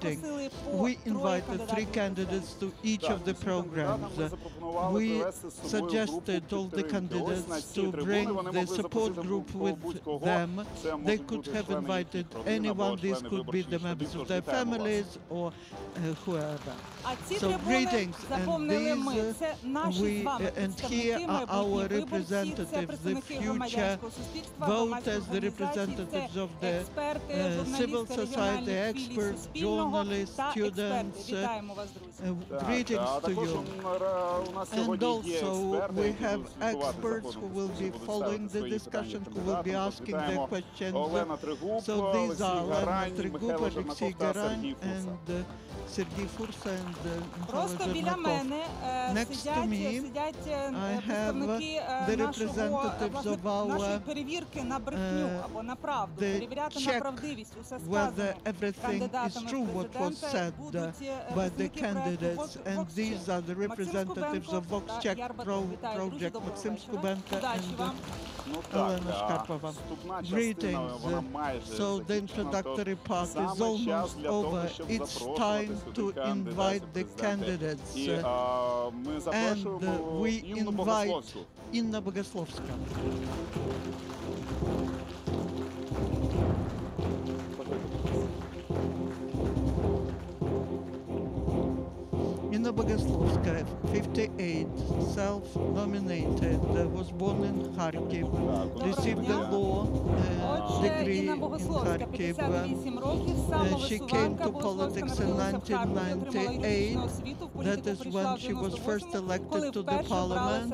meeting. We invited 3 candidates to each of the programs. We suggested all the candidates to bring the support group with them. They could have invited anyone. This could be the members of their families or whoever. So greetings, and here are our representatives, the future voters, the representatives of the civil society, experts, journalists, students. Greetings to you. And also we have experts who will be following the discussion, who will be asking their questions. So these are Олена Трегуб, Олексій Гарань, and Sergiy Fursa and Просто біля мене сидять представники нашої перевірки на брехню або на правду, перевіряти на правдивість усе сказане кандидатами в президенти будуть представники проекту These are the representatives of Vox Check project, Максим Скубенко and Олена Шкарпова. Greetings. So the introductory part is almost over. It's time to invite the candidates. And we invite Інна Богословська. Інна Богословська, 58, self-nominated, was born in Kharkiv, received a law degree in Kharkiv. She came to politics in 1998. That is when she was first elected to the parliament.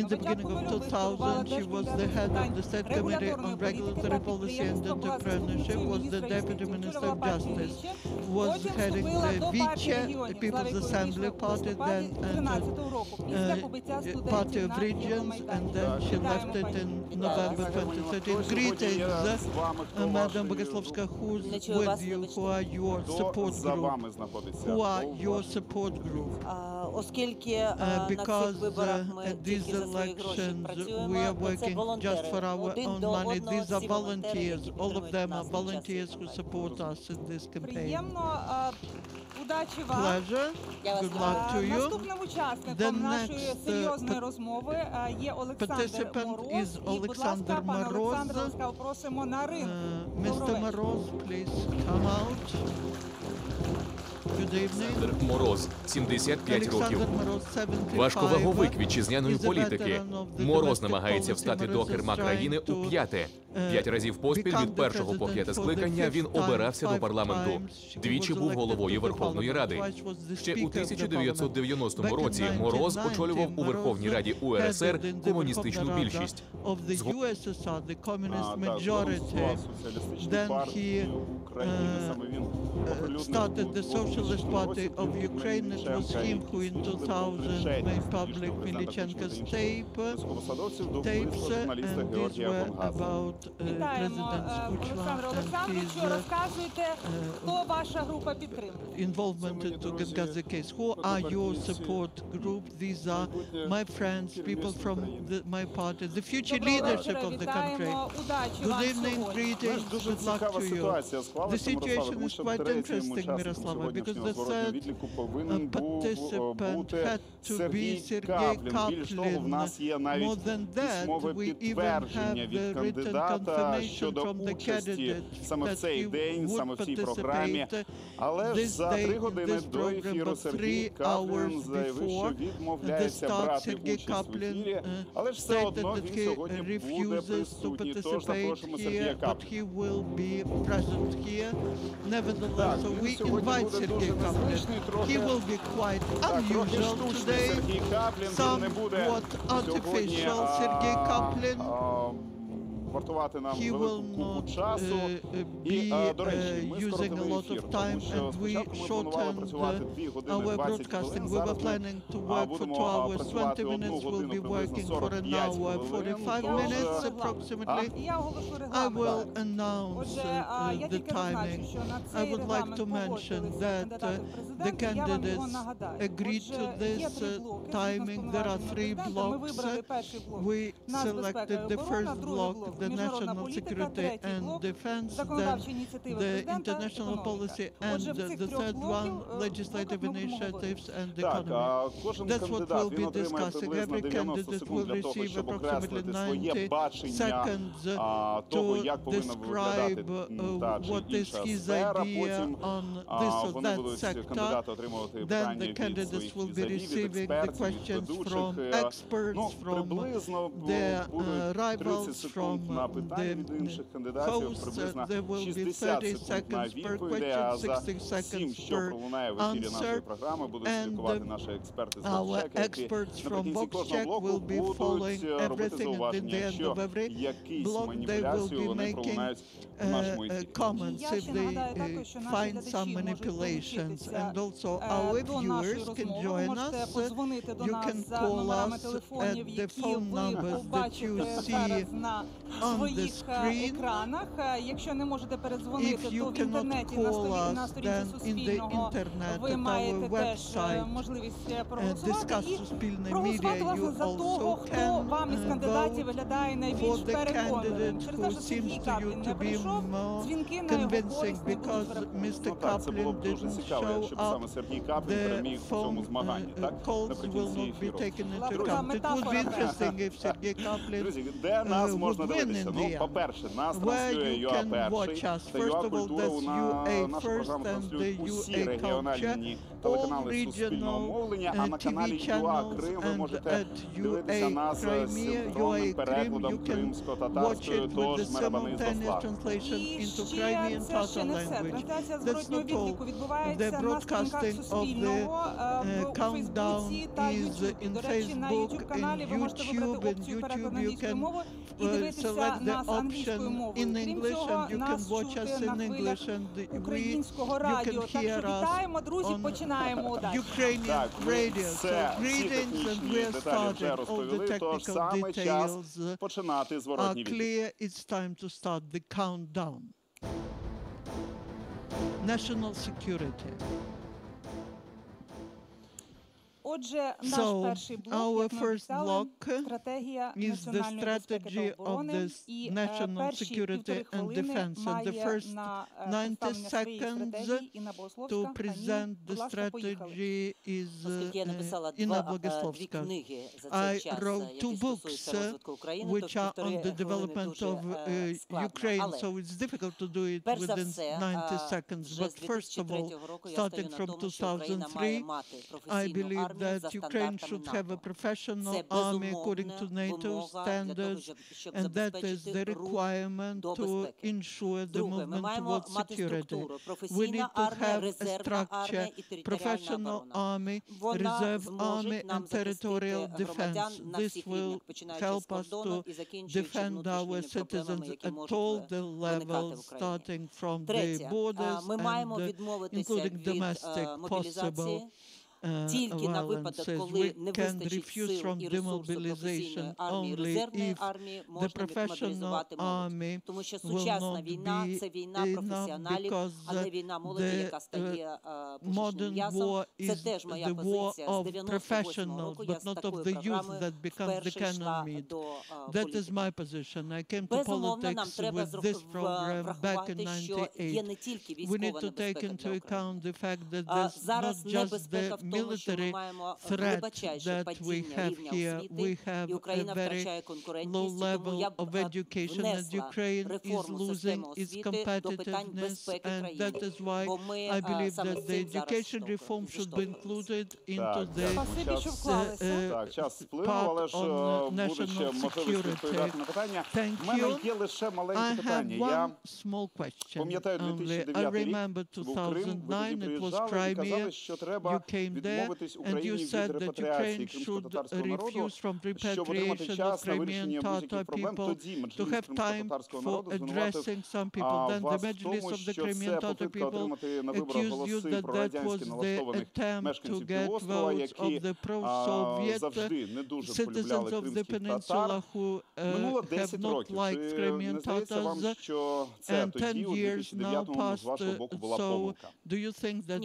In the beginning of 2000, she was the head of the State Committee on Regulatory Policy and Entrepreneurship, was the Deputy Minister of Justice, was heading the Vice, the People's Assembly Party, then Party of Regions, and then she left it in November 2013. Greetings, Madam Bogoslovska, who's with you? Who are your support group? Who are your support group? Because at these elections we are working just for our own money. These are volunteers. All of them are volunteers who support us in this campaign. Pleasure. Good luck to you. Наступним учасником нашої серйозної розмови є Олександр Мороз і, будь ласка, пане Олександре, ласкаво просимо на ринг. Mr. Moroz, please come out. Олександр Мороз, 75 років. Важковаговик вітчизняної політики. Мороз намагається встати до керма країни у п'яте. 5 разів поспіль від першого по п'яте скликання він обирався до парламенту. Двічі був головою Верховної Ради. Ще у 1990 році Мороз очолював у Верховній Раді УРСР комуністичну більшість. Started the Socialist Party of Ukraine. It was him who in 2000 made public Milichenko's tapes, and these were about President Kuchma and his involvement into Gangazi case. Who are your support group? These are my friends, people from my party, the future leadership of the country. Good evening, greetings, good luck to you. The situation is quite interesting, Miroslava, because the third participant had to be Sergiy Kaplin. More than that, we even have the written confirmation from the candidate that he would participate this day in this program, but 3 hours before the start, Sergiy Kaplin stated that he refuses to participate here, but he will be present here. Nevertheless, so we invite Sergiy Kaplin. He will be quite unusual today, somewhat artificial. Sergiy Kaplin, he will not be using a lot of time, and we shortened our broadcasting. We were planning to work for 2 hours, 20 minutes. We'll be working for an hour, 45 minutes approximately. I will announce the timing. I would like to mention that the candidates agreed to this timing. There are 3 blocks. We selected the first block, блок міжнародна політика, третій блок законодавчі ініціативи президента, економіка. Отже, в цих трьох блоків будуть мовити. Так, кожен кандидат, він отримає приблизно 90 секунд для того, щоб окреслити своє бачення того, як повинна виглядати та чи інша сфера. Потім вони будуть, кандидати, отримувати питання від своїх візаві, від експертів, від ведучих. Приблизно будуть 30 секунд на питання від інших кандидатів, приблизно 60 секунд на відповіді, а за всім, що пролунає в ефірі нашої програми, будуть слідкувати наші експерти з «Бокс-чек», які наприкінці кожного блоку будуть робити зауваження, якщо якісь маніпуляції вони пролунають в нашому ефірі. Я ще нагадаю також, що наші глядачі можуть долучитися до нашої розмови. Ви можете подзвонити до нас за номерами телефонів, які ви побачите зараз на своїх екранах. Якщо не можете передзвонити, то в інтернеті на сторінці Суспільного ви маєте теж можливість проголосувати. І проголосувати, власне, за того, хто вам із кандидатів виглядає найбільш переконливим. Через те, що Сергій Каплін не прийшов, дзвінки на його користь не будуть переконувати. Це було б дуже цікаво, якщо б саме Сергій Каплін переміг в цьому змаганні, так? Наприкінці ефіру. Друзі, де нас можна дивитися? По-перше, нас транслює ЮА Перший та ЮА Культура. Нашу програму транслюють усі регіональні телеканали суспільного мовлення, а на каналі ЮА Крим ви можете дивитися нас з синхронним перекладом кримсько-татарською, тож мерабани заслав. І ще не все. Трансляція зворотнього відліку відбувається на сторінках Суспільного, в Фейсбуці та Ютубі. До речі, на Ютуб-каналі ви можете вибрати опцію переклад на англійською мовою і дивитися нас англійською мовою. Крім цього, нас чути на хвилях українського радіо. Так що вітаємо, друзі, починаємо далі. Так, ми все, всі технічні деталі вже розповіли, тож саме час починати зворотній відлік. National security. Отже, наш перший блок, як ми обіцяли, стратегія національної безпеки та оборони, і перші півтори хвилини має на представлення своєї стратегії Інна Богословська. Пані, будь ласка, поїхали. Оскільки я написала дві книги за цей час, які стосуються розвитку України, то півтори хвилини дуже складно. Але, перш за все, вже з 2003 року я стою на тому, що Україна має мати професійну армію that Ukraine should have a professional army according to NATO standards, and that is the requirement to ensure the movement towards security. We need to have a structure, professional army, reserve army, and territorial defense. This will help us to defend our citizens at all the levels, starting from the borders and including domestic possible тільки на випадок, коли не вистачить сил і ресурсу професійної армії, резервної армії можна мобілізувати молодь. Тому що сучасна війна – це війна професіоналів, а не війна молоді, яка стає пушечним м'ясом. Це теж моя позиція. З 98 року я з такою програмою вперше йшла до політики. Безумовно, нам треба врахувати, що є не тільки військова небезпека для України. Зараз небезпека в тому, що ми маємо глибочайше падіння рівня освіти, і Україна втрачає конкурентність, тому я б внесла реформу системи освіти до питань безпеки країни, бо ми саме з цим зараз Спасибі, що вклалися. Так, час сплинув, але ж буде ще можливість відповідати на питання. У мене є лише маленьке питання. Я пам'ятаю 2009 рік, був Крим, ви тоді приїжджали і казали, що треба відмовитись Україні від репатріації кримсько-татарського народу, щоб отримати час на вирішення будь-яких проблем. Тоді Меджліс кримсько-татарського народу звинуватив вас в тому, що це попитка отримати на виборах голоси прорадянськи налаштованих мешканців півострова, які завжди не дуже полюбляли кримських татар. Минуло 10 років. Чи не здається вам, що це тоді, у 2009-му, з вашого боку, була помилка? Ні,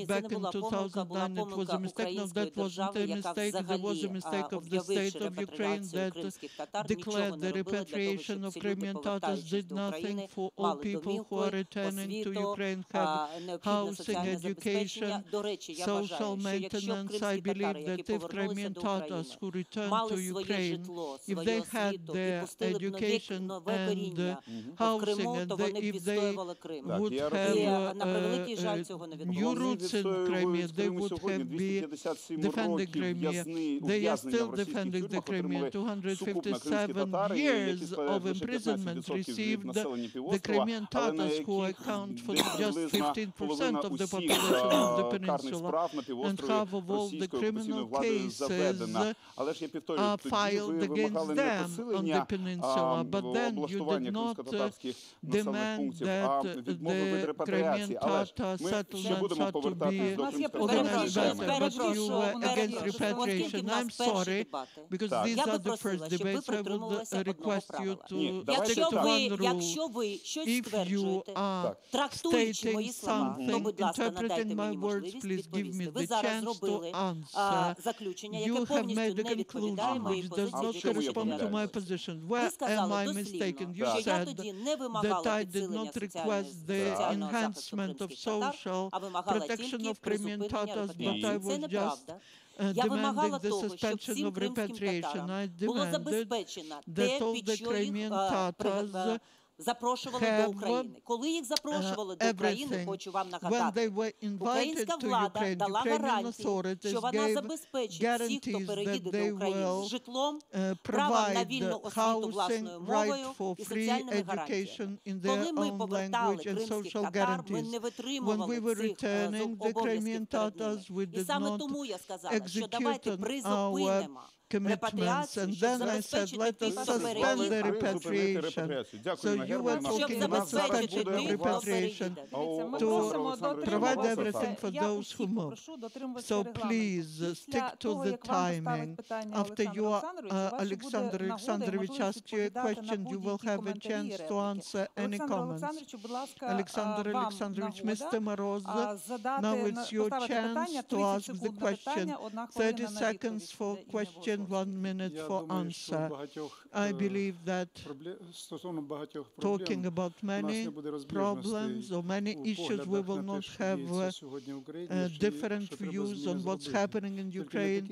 це не була помилка, була помилка mistake. No, that wasn't a mistake. There was a mistake of the state of Ukraine that declared the repatriation of Crimean Tatars, did nothing for all people who are returning to Ukraine, have housing, education, social maintenance. I believe that if Crimean Tatars who return to Ukraine, if they had their education and housing, and if they would have new roots in Crimea, they would have been defending Crimea. They are still defending the Crimea. 257 years of imprisonment received the Crimean Tatars, who account for just 15% of the population of the peninsula, and half of all the criminal cases are filed against them on the peninsula. But then you did not demand that the Crimean Tatar settlements are to be organized better, but you were against repatriation. I'm sorry, because these are the first debates. I would request you to stick to one rule. If you are stating something, interpreting my words, please give me the chance to answer. You have made a conclusion which does not correspond to my position. Where am I mistaken? You said that I did not request the enhancement of social protection of Crimean Tatars, but I was just demanding the suspension of repatriation. I demanded that all the Crimean Tatars запрошували до України. Коли їх запрошували до України, хочу вам нагадати, українська влада дала гарантію, що вона забезпечить всіх, хто переїде до України з житлом, правом на вільну освіту власною мовою і соціальними гарантіями. Коли ми повертали кримських татар, ми не витримували цих обов'язків. І саме тому я сказала, що давайте призупинимо commitments, and then I said, let us suspend the repatriation. So you were talking about suspension of repatriation to provide everything for those who move. So please stick to the timing. After you, Oleksandr Alexandrovich, asks you a question, you will have a chance to answer any comments. Alexander Alexandrovich, Mr. Moroz, now it's your chance to ask the question. 30 seconds for question. 1 minute for answer. I believe that talking about many problems or many issues, we will not have different views on what's happening in Ukraine.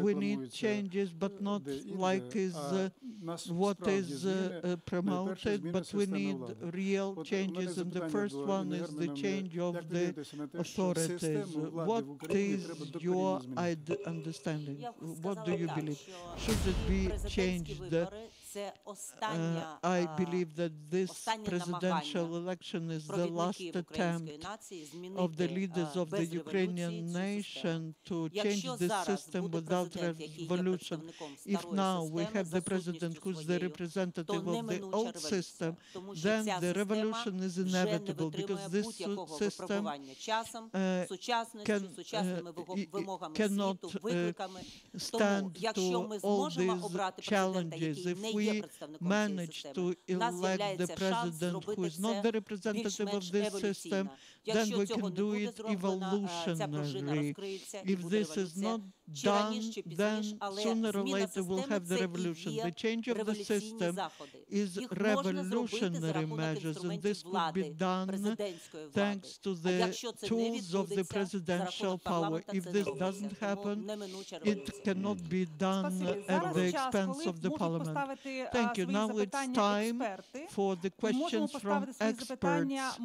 We need changes, but not like is what is promoted, but we need real changes, and the first one is the change of the authorities. What is your understanding? What do you believe? Should it be changed? I believe that this presidential election is the last attempt of the leaders of the Ukrainian nation to change the system without revolution. If now we have the president who's the representative of the old system, then the revolution is inevitable, because this system cannot stand to all these challenges. If we manage to elect the president who is not the representative of this system, then we can do it evolutionary. If this is not done, then sooner or later we'll have the revolution. The change of the system is revolutionary measures, and this could be done thanks to the tools of the presidential power. If this doesn't happen, it cannot be done at the expense of the parliament. Thank you. Now it's time for the questions from experts.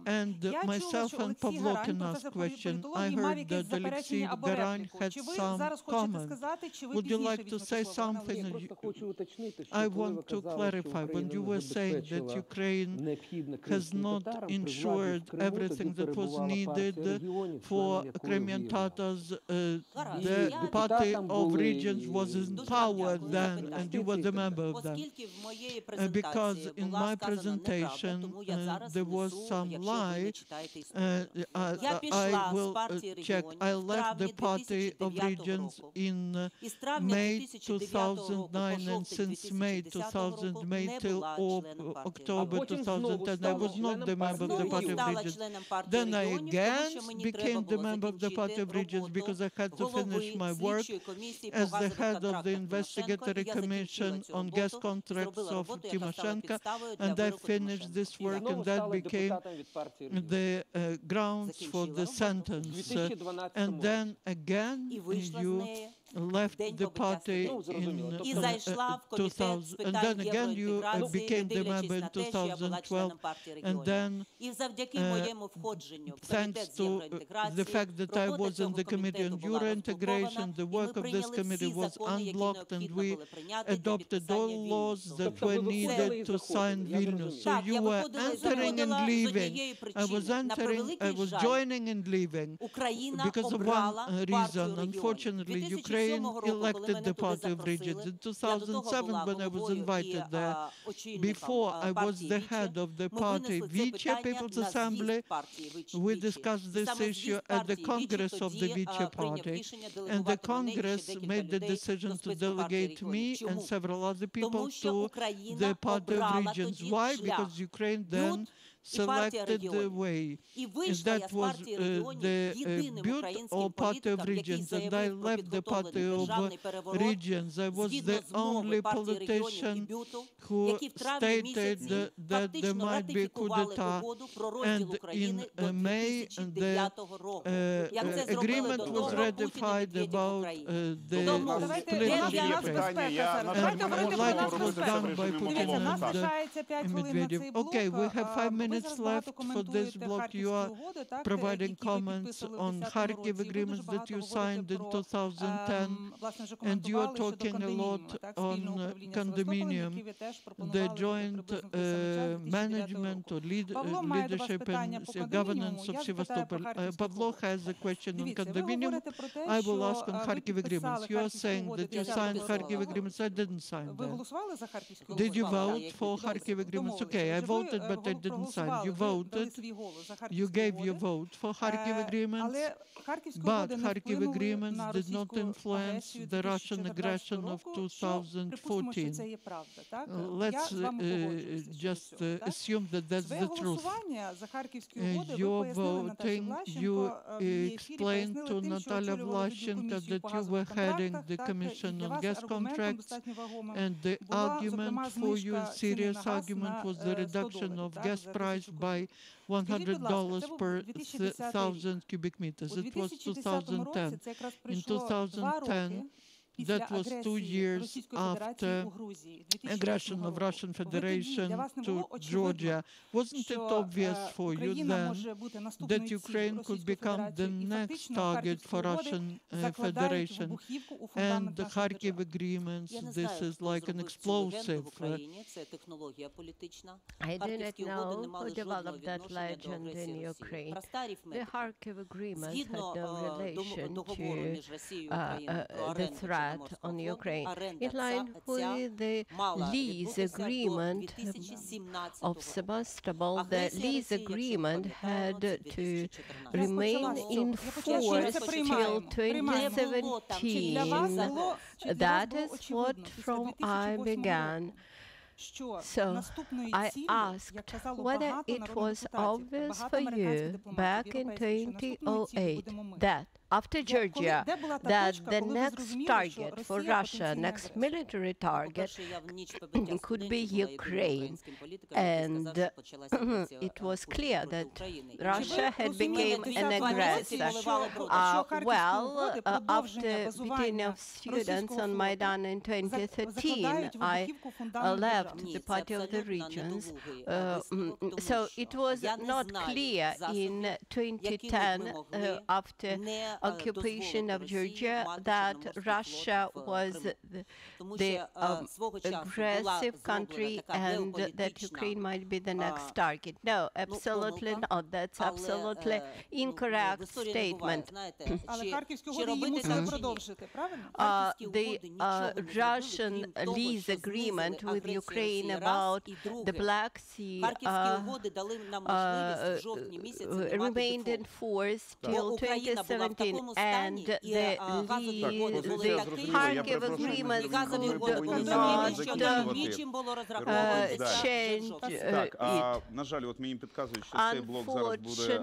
And myself and Pavlo can ask questions. I heard that Alexei Garan had some comments. Would you like to say something? I want to clarify. When you were saying that Ukraine has not ensured everything that was needed for Crimean Tatars, the party of regions was in power then, and you were the member of that. Because in my presentation there was some lie. I will check. I left the party of regions in May 2009, and since May 2008 till October 2010, I was not the member of the Party of Regions. Then I again became the member of the Party of Regions because I had to finish my work as the head of the Investigatory Commission on gas contracts of Tymoshenko, and I finished this work, and that became the grounds for the sentence. And then again, you left the party in 2000, and then again you became the member in 2012, and then thanks to the fact that I was in the Committee on Euro Integration, the work of this committee was unblocked, and we adopted all laws that were needed to sign Vilnius. So you were entering and leaving. I was joining and leaving because of one reason. Unfortunately, Ukraine elected the Party of Regions. In 2007, when I was invited there, before I was the head of the party Vice People's Assembly, we discussed this issue at the Congress of the Vice Party, and the Congress made the decision to delegate me and several other people to the Party of Regions. Why? Because Ukraine then selected the way. And that was the build of Party of Regions, and I left the Party of Regions. I was the only politician who stated that there might be a coup d'etat, and in May the agreement was ratified about the split of Ukraine, and like it was done by Putin and Medvedev. Okay, we have 5 minutes left for this block. You are providing comments on Kharkiv agreements that you signed in 2010, and you are talking a lot on condominium, the joint management or leadership and governance of Sevastopol. Pavlo has a question on condominium. I will ask on Kharkiv agreements. You are saying that you signed Kharkiv agreements. I didn't sign them. Did you vote for Kharkiv agreements? Okay, I voted, but I didn't sign. You voted, you gave your vote for Kharkiv agreements, but Kharkiv agreements did not influence the Russian aggression of 2014. Let's just assume that that's the truth. Your voting, you explained to Natalia Vlachenko that you were heading the Commission on Gas Contracts, and the argument for you, serious argument, was the reduction of gas price by $100 per 1,000 cubic meters. It was 2010. In 2010, that was 2 years after aggression of Russian Federation to Georgia. Wasn't it obvious for you then that Ukraine could become the next target for Russian Federation? And the Kharkiv agreements, this is like an explosive. I didn't know who developed that legend in Ukraine. The Kharkiv agreement had no relation to the threat on Ukraine. In line with the lease agreement of Sebastopol, the lease agreement had to remain in force till 2017. That is what from I began. So I asked whether it was obvious for you back in 2008 that after Georgia, that the next target for Russia, next military target, could be Ukraine. And it was clear that Russia had become an aggressor. Well, after beating of students on Maidan in 2013, I left the Party of the Regions. So it was not clear in 2010, after occupation of Georgia, that Russia was the aggressive country and that Ukraine might be the next target. No, absolutely not. That's absolutely incorrect statement. The Russian lease agreement with Ukraine about the Black Sea remained in force till 2017. такому стані, і газові угоди були такі, Kharkiv agreement і газові угоди були not такі, що нам нічим було розраховуватися. change Так, на жаль, от мені підказують, що цей блок зараз буде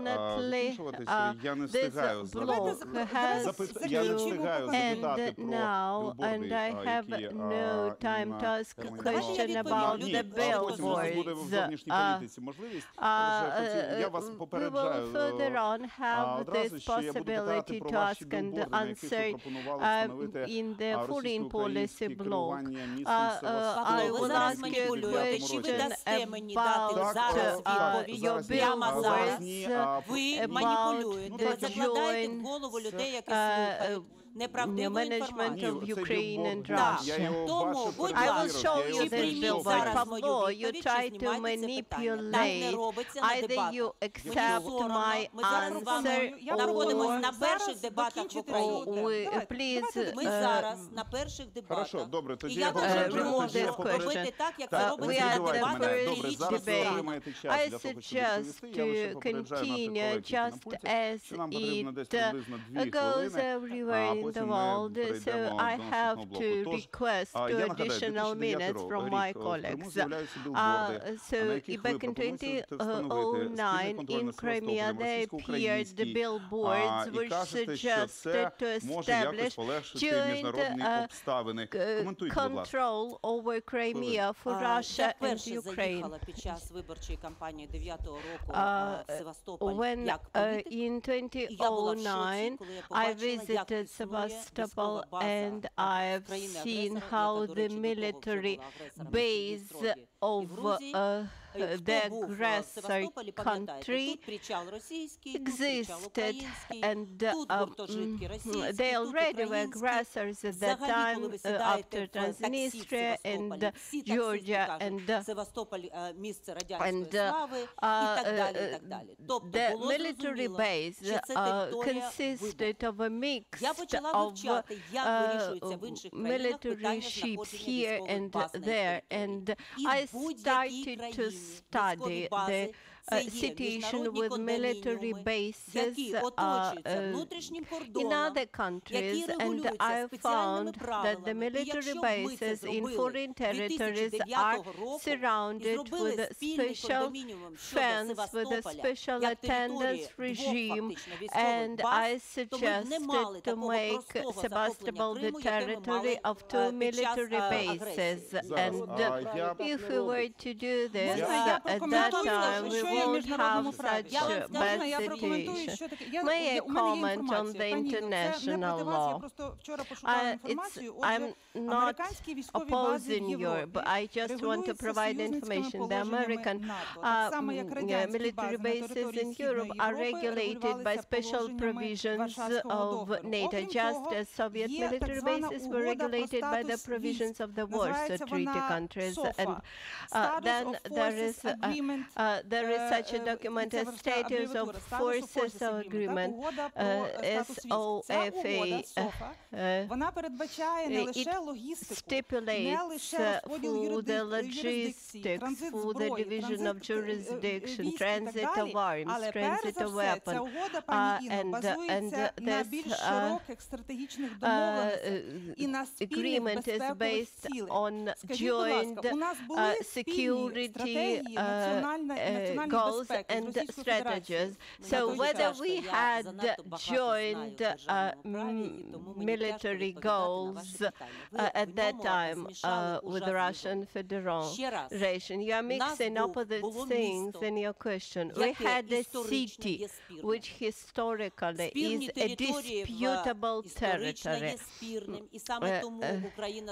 закінчуватися. Я не встигаю block has я не встигаю запитати про now, and I have no time to ask a question about the потім у нас буде в зовнішній політиці можливість. Я вас we попереджаю will further on have одразу, this що я буду питати possibility про to ваші ask and білборди, на яких ви answer пропонували встановити in the foreign policy російсько-українське block. керування містом I Ви will зараз ask you a маніпулюєте. Чи ви question дасте мені дати about зараз відповідь? your Прямо зараз. billboards Ви about маніпулюєте, ви the закладаєте в joint голову людей, які слухають неправдиву management інформацію. of Ukraine and Так, Russia. тому, будь I will ласка, show you чи this прийміть billboard. зараз мою Pablo, you відповідь, try чи to знімайте це питання. Так не manipulate. робиться на Either дебатах. you accept my Ми зараз з вами answer знаходимося на or перших дебатах в Україні. please Ми зараз на перших дебатах. Хорошо, добре, тоді І я я дуже попереджую, прошу тоді я попереджую. робити так, як Так, це ви робиться на перебивайте дебатах мене. в Добре, річних зараз ви странах. отримаєте час I для того, щоб suggest відповісти. Я лише to попереджаю наших continue колег, які на just пульті, as що нам потрібно десь it приблизно 2 goes хвилини, everywhere а in the потім ми world, so перейдемо I до have наступного to блоку. request Тож, two я нагадаю, additional 2009 minutes from my рік в Криму colleagues. з'являються білборди, So на яких back ви in пропонуєте 2009 in Crimea there appeared the billboards і which кажете, що suggested це to може якось establish полегшити joint міжнародні обставини. Коментуйте, будь ласка. control over Crimea for Я Russia and вперше Ukraine. заїхала під час виборчої кампанії 9-го року в Севастополь When як політик. in І я була в шоці, 2009 коли я I побачила, як visited існує Sevastopol військова база and I've seen how the military base of the aggressor country existed, and they already were aggressors at that time after Transnistria and Georgia and the military base consisted of a mix of military ships here and there, and I started to study the situation with military bases in other countries, and I found that the military bases in foreign territories are surrounded with a special fence, with a special attendance regime, and I suggested to make Sevastopol the territory of 2 military bases, and if we were to do this at that time, we won't have such a bad situation. May I comment on the international law? I'm not opposing you, but I just want to provide information. The American military bases in Europe are regulated by special provisions of NATO, just as Soviet military bases were regulated by the provisions of the Warsaw Treaty countries. And then there is such a document as Status of Forces Agreement, SOFA. It stipulates for the logistics, for the division of jurisdiction, transit of arms, transit of weapons, and this agreement is based on joint security goals and strategies. So whether we had joint military goals at that time with the Russian Federation, you are mixing opposite things in your question. We had a city which historically is a disputable territory.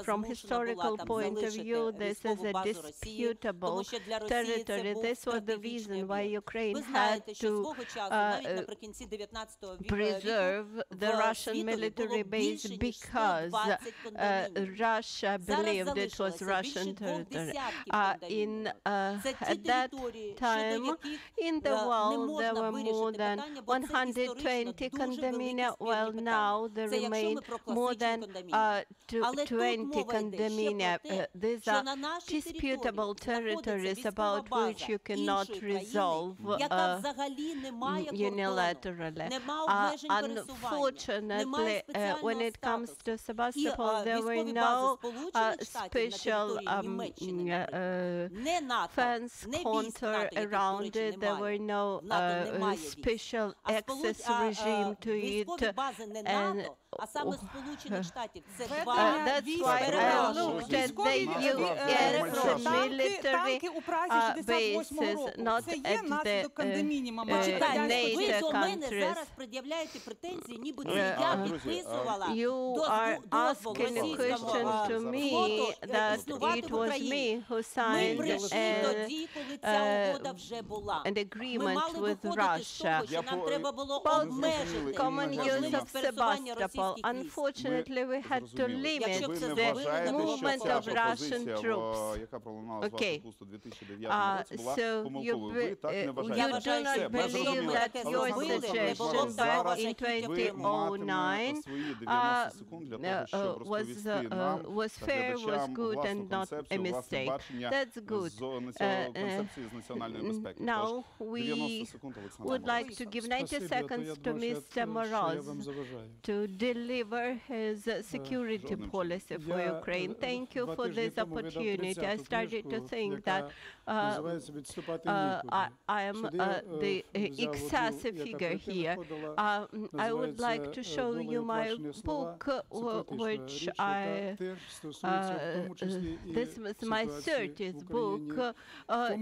From historical point of view, this is a disputable territory. This was the reason why Ukraine had to preserve the Russian military base, because Russia believed it was Russian territory. At that time, in the world, there were more than 120 condomina. Well, now there remain more than 20 condomina. These are disputable territories about which you cannot resolve resolve unilaterally. Unfortunately, when it comes to Sebastopol, there were no special fence contour around it. There were no special access regime to it. And that's why I looked at the US military bases, not at the NATO countries. You are asking a question to me that it was me who signed an agreement with Russia about common use of Sebastopol. Unfortunately, we had to limit the movement of Russian troops. Okay, so you do not believe that your suggestion back in 2009 was fair, was good, and not a mistake. That's good. Now we would like to give 90 seconds to Mr. Moroz to deliver his security policy for Ukraine. Thank you for this opportunity. I started to think that I am the excessive figure here. I would like to show you my book, which this was my 30th book,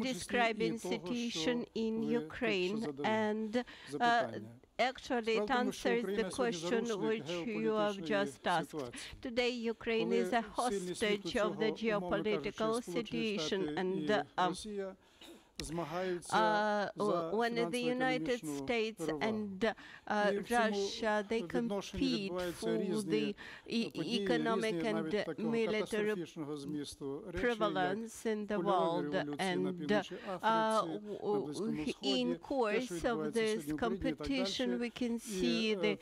describing situation in Ukraine, and actually it answers the question which you have just asked. Today, Ukraine is a hostage of the geopolitical situation, and when the United States and Russia, they compete for the economic and military prevalence in the world, and in course of this competition we can see the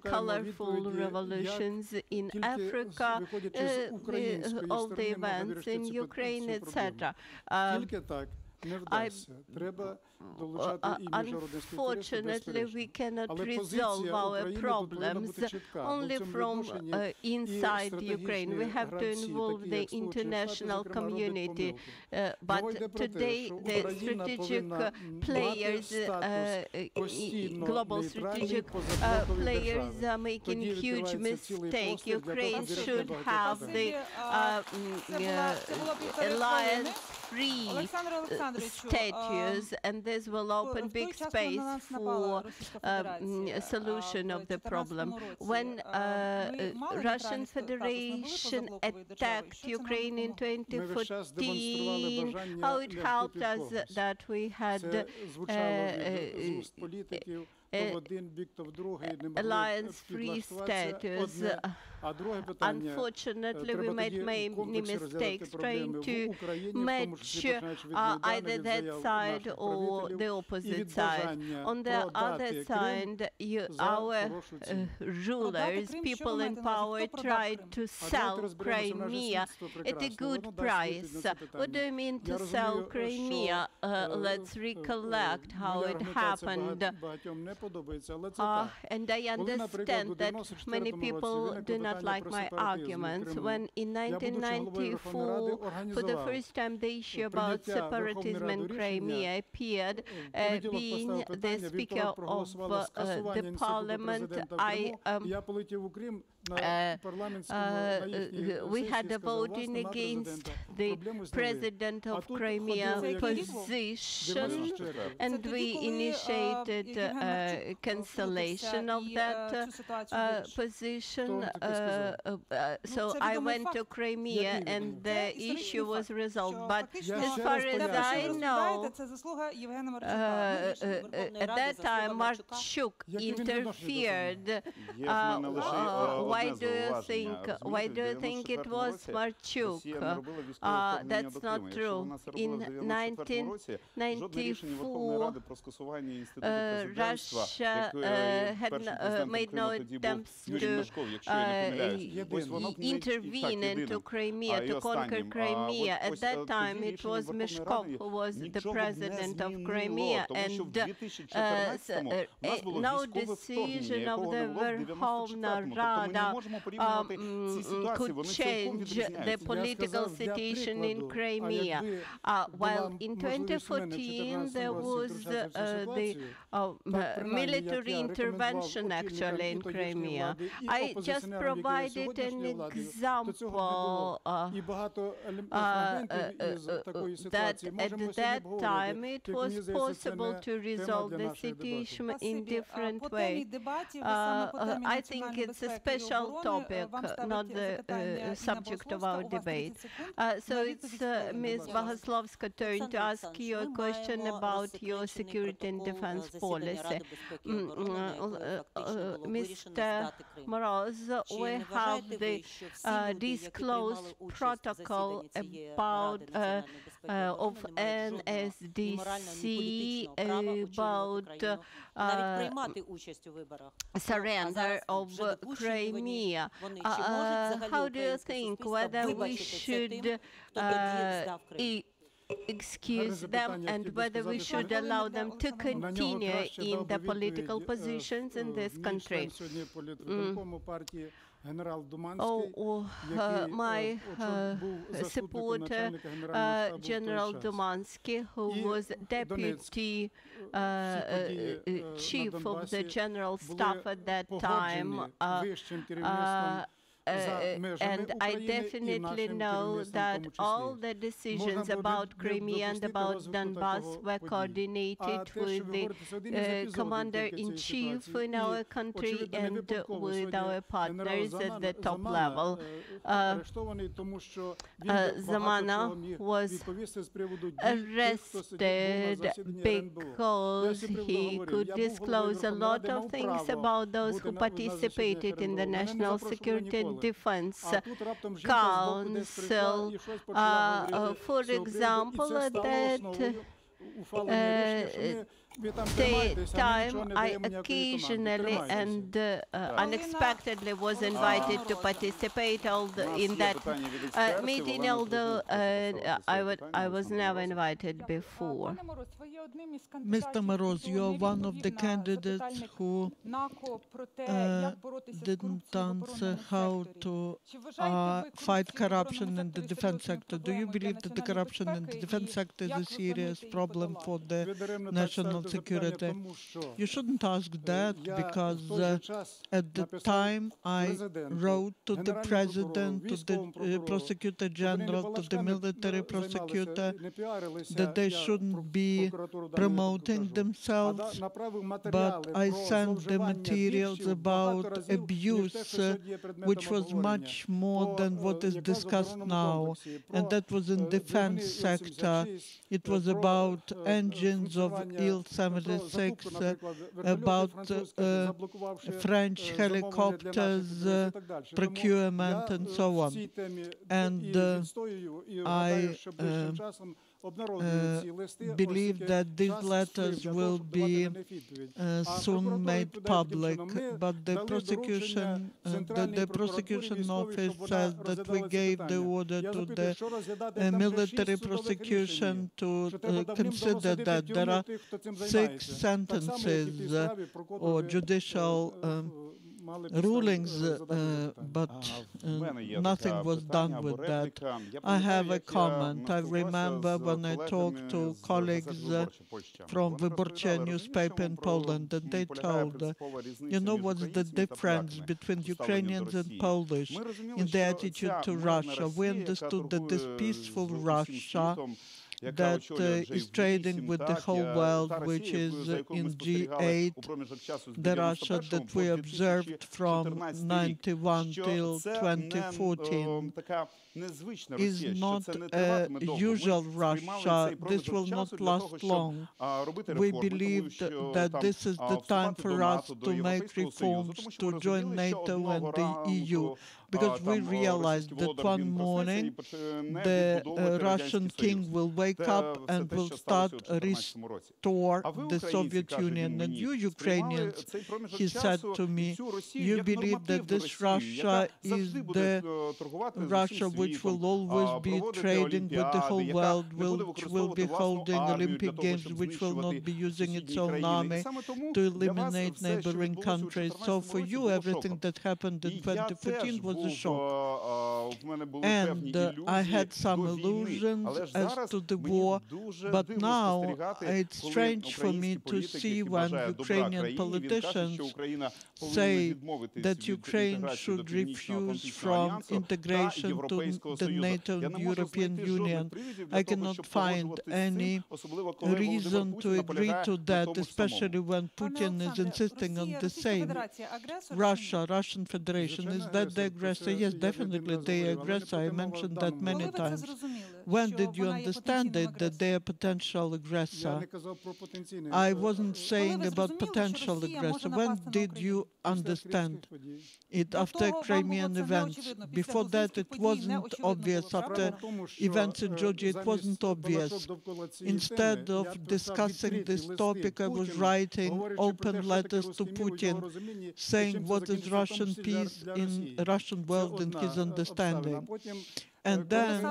colorful revolutions in Africa, all the events in Ukraine, etc. Unfortunately, we cannot resolve our problems only from inside Ukraine. We have to involve the international community. But today, the strategic players, global strategic players are making huge mistake. Ukraine should have the alliance-free status, and this will open big space for a solution of the problem. When Russian Federation attacked Ukraine in 2014, how it helped us that we had alliance-free status. Unfortunately, we made many mistakes trying to match either that side or the opposite side. On the other side, our rulers, people in power, tried to sell Crimea at a good price. What do you mean to sell Crimea? Let's recollect how it happened. And I understand that many people do not like my arguments. When in 1994, for the first time, the issue about separatism in Crimea appeared, being the Speaker of the Parliament, we had a voting against the President of Crimea position, and we initiated cancellation of that position. So I went to Crimea and the issue was resolved. But as far as I know, at that time Marchuk interfered. Why do you think it was Marchuk? That's not true. In 1994, Russia had made no attempts to intervene into Crimea, to conquer Crimea. At that time, it was Meshkov who was the president of Crimea, and no decision of the Verkhovna Rada could change the political situation in Crimea. While in 2014 there was the military intervention actually in Crimea. I just provided an example that at that time it was possible to resolve the situation in different way. I think it's a special topic, not the subject of our debate. So it's Ms. Bogoslovska turn to ask you a question about your security and defense policy. Mr. Moroz, we have the disclosed protocol about of NSDC about surrender of Crimea. How do you think whether we should excuse them and whether we should allow them to continue in the political positions in this country? My supporter, General Dumansky, who was deputy chief of the general staff at that time, and I definitely know that all the decisions about Crimea and about Donbass were coordinated with the commander-in-chief in our country and with our partners at the top level. Zamana was arrested because he could disclose a lot of things about those who participated in the National Security Defense Council. For example, that time I occasionally and unexpectedly was invited to participate in that meeting, although I was never invited before. Mr. Moroz, you are one of the candidates who didn't answer how to fight corruption in the defense sector. Do you believe that the corruption in the defense sector is a serious problem for the national security? You shouldn't ask that, because at the time I wrote to the president, to the prosecutor general, to the military prosecutor, that they shouldn't be promoting themselves, but I sent the materials about abuse, which was much more than what is discussed now, and that was in defense sector. It was about engines of Il-76, about French helicopters procurement and so on. And I believe that these letters will be soon made public, but the prosecution office says that we gave the order to the military prosecution to consider that there are 6 sentences or judicial rulings, but nothing was done with that. I have a comment. I remember when I talked to colleagues from Wyborcze newspaper in Poland, and they told, you know what's the difference between Ukrainians and Polish in the attitude to Russia? We understood that this peaceful Russia that is trading with the whole world, which is in G8, the Russia that we observed from 91 till 2014, is not a usual Russia. This will not last long. We believed that this is the time for us to make reforms, to join NATO and the EU. because we realized that one morning the Russian king will wake up and will start restore the Soviet Union. And you Ukrainians, he said to me, you believe that this Russia is the Russia which will always be trading with the whole world, which will be holding Olympic Games, which will not be using its own army to eliminate neighboring countries. So for you, everything that happened in 2014 was a shock. And I had some illusions as to the war, but now it's strange for me to see when Ukrainian politicians say that Ukraine should refuse from integration to the NATO and European Union. I cannot find any reason to agree to that, especially when Putin is insisting on the same. Russia, Russian Federation, is that the aggressor? Yes, definitely the aggressor. I mentioned that many times. When did you understand it, that they are potential aggressor? I wasn't saying about potential aggressor. When did you understand it? After Crimean events. Before that, it wasn't obvious. After events in Georgia, it wasn't obvious. Instead of discussing this topic, I was writing open letters to Putin, saying what is Russian peace in Russian world in his understanding. And then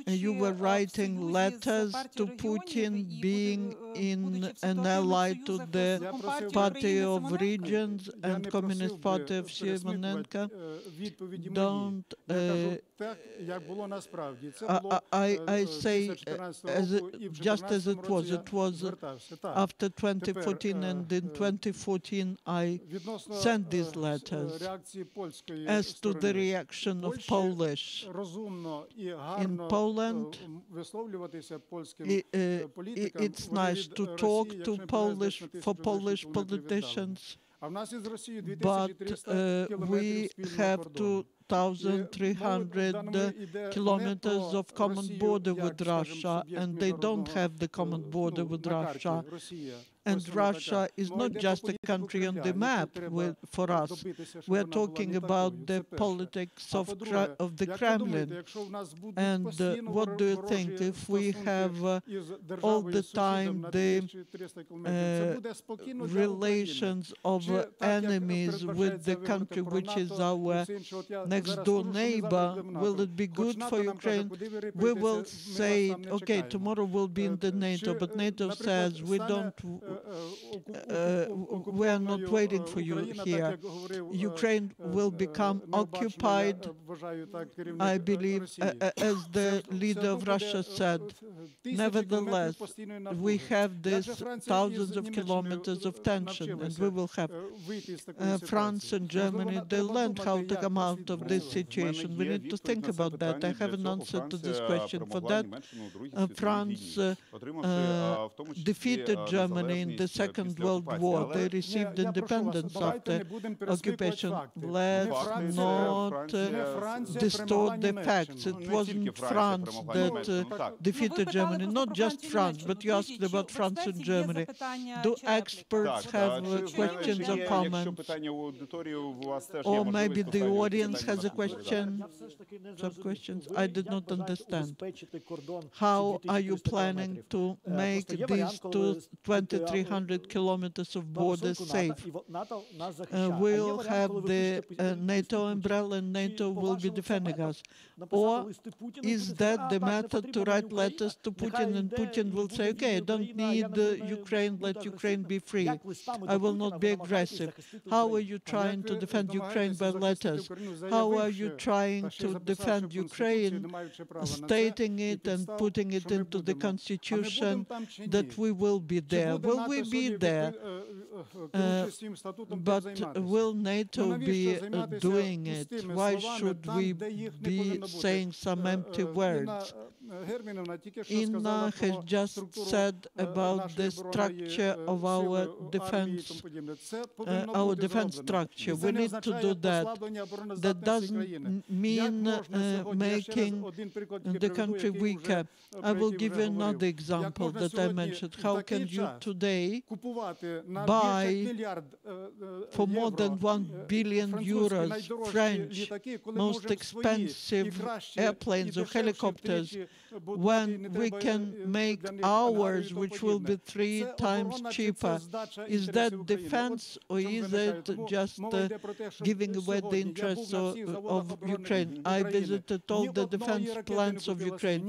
you were writing letters to Putin, being in an ally to the Party of Regions and Communist Party of Simonenko. Don't I say just as it was. It was after 2014, and in 2014 I sent these letters. As to the reaction of Polish, in Poland, it's nice to talk to Polish politicians, but we have 2,300 kilometers of common border with Russia, and they don't have the common border with Russia. And Russia is not just a country on the map for us. We're talking about the politics of the Kremlin. And what do you think? If we have all the time the relations of enemies with the country which is our next door neighbor, will it be good for Ukraine? We will say, okay, tomorrow we'll be in the NATO, but NATO says we are not waiting for you here. Ukraine will become occupied, I believe, as the leader of Russia said. Nevertheless, we have these thousands of kilometers of tension, and we will have France and Germany. They learned how to come out of this situation. We need to think about that. I have an answer to this question. For that, France defeated Germany in the Second World War. They received independence after occupation. Let's not distort the facts. It wasn't France that defeated Germany. Not just France, but you asked about France and Germany. Do experts have questions or comments? Or maybe the audience has a question? Some questions? I did not understand. How are you planning to make these 2,300 kilometers of borders safe? We'll have the NATO umbrella, and NATO will be defending us. Or is that the method to write letters to Putin, and Putin will say, okay, I don't need Ukraine, let Ukraine be free. I will not be aggressive. How are you trying to defend Ukraine by letters? How are you trying to defend Ukraine, stating it and putting it into the constitution that we will be there? Will we be there? But will NATO be doing it? Why should we be saying some empty words? Inna has just said about the structure of our defense structure. We need to do that. That doesn't mean making the country weaker. I will give you another example that I mentioned. How can you today buy for more than 1 billion euros French most expensive airplanes or helicopters when we can make ours, which will be 3 times cheaper? Is that defense, or is it just giving away the interests of Ukraine? I visited all the defense plants of Ukraine.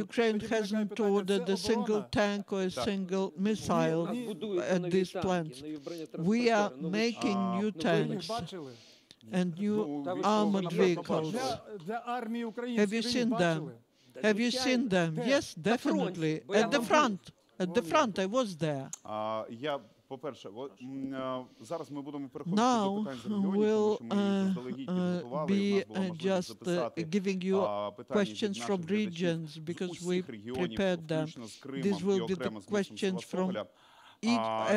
Ukraine hasn't ordered a single tank or a single missile at these plants. We are making new tanks and new armored vehicles. Have you seen them? Have you seen them? Yes, definitely. At the front. At the front, I was there. По-перше, зараз ми будемо переходити до питань з регіонів, тому що ми заздалегідь підготували, і в нас була можливість записати питання від наших глядачів з усіх регіонів, включно з Кримом і окремо з містом Севастополя.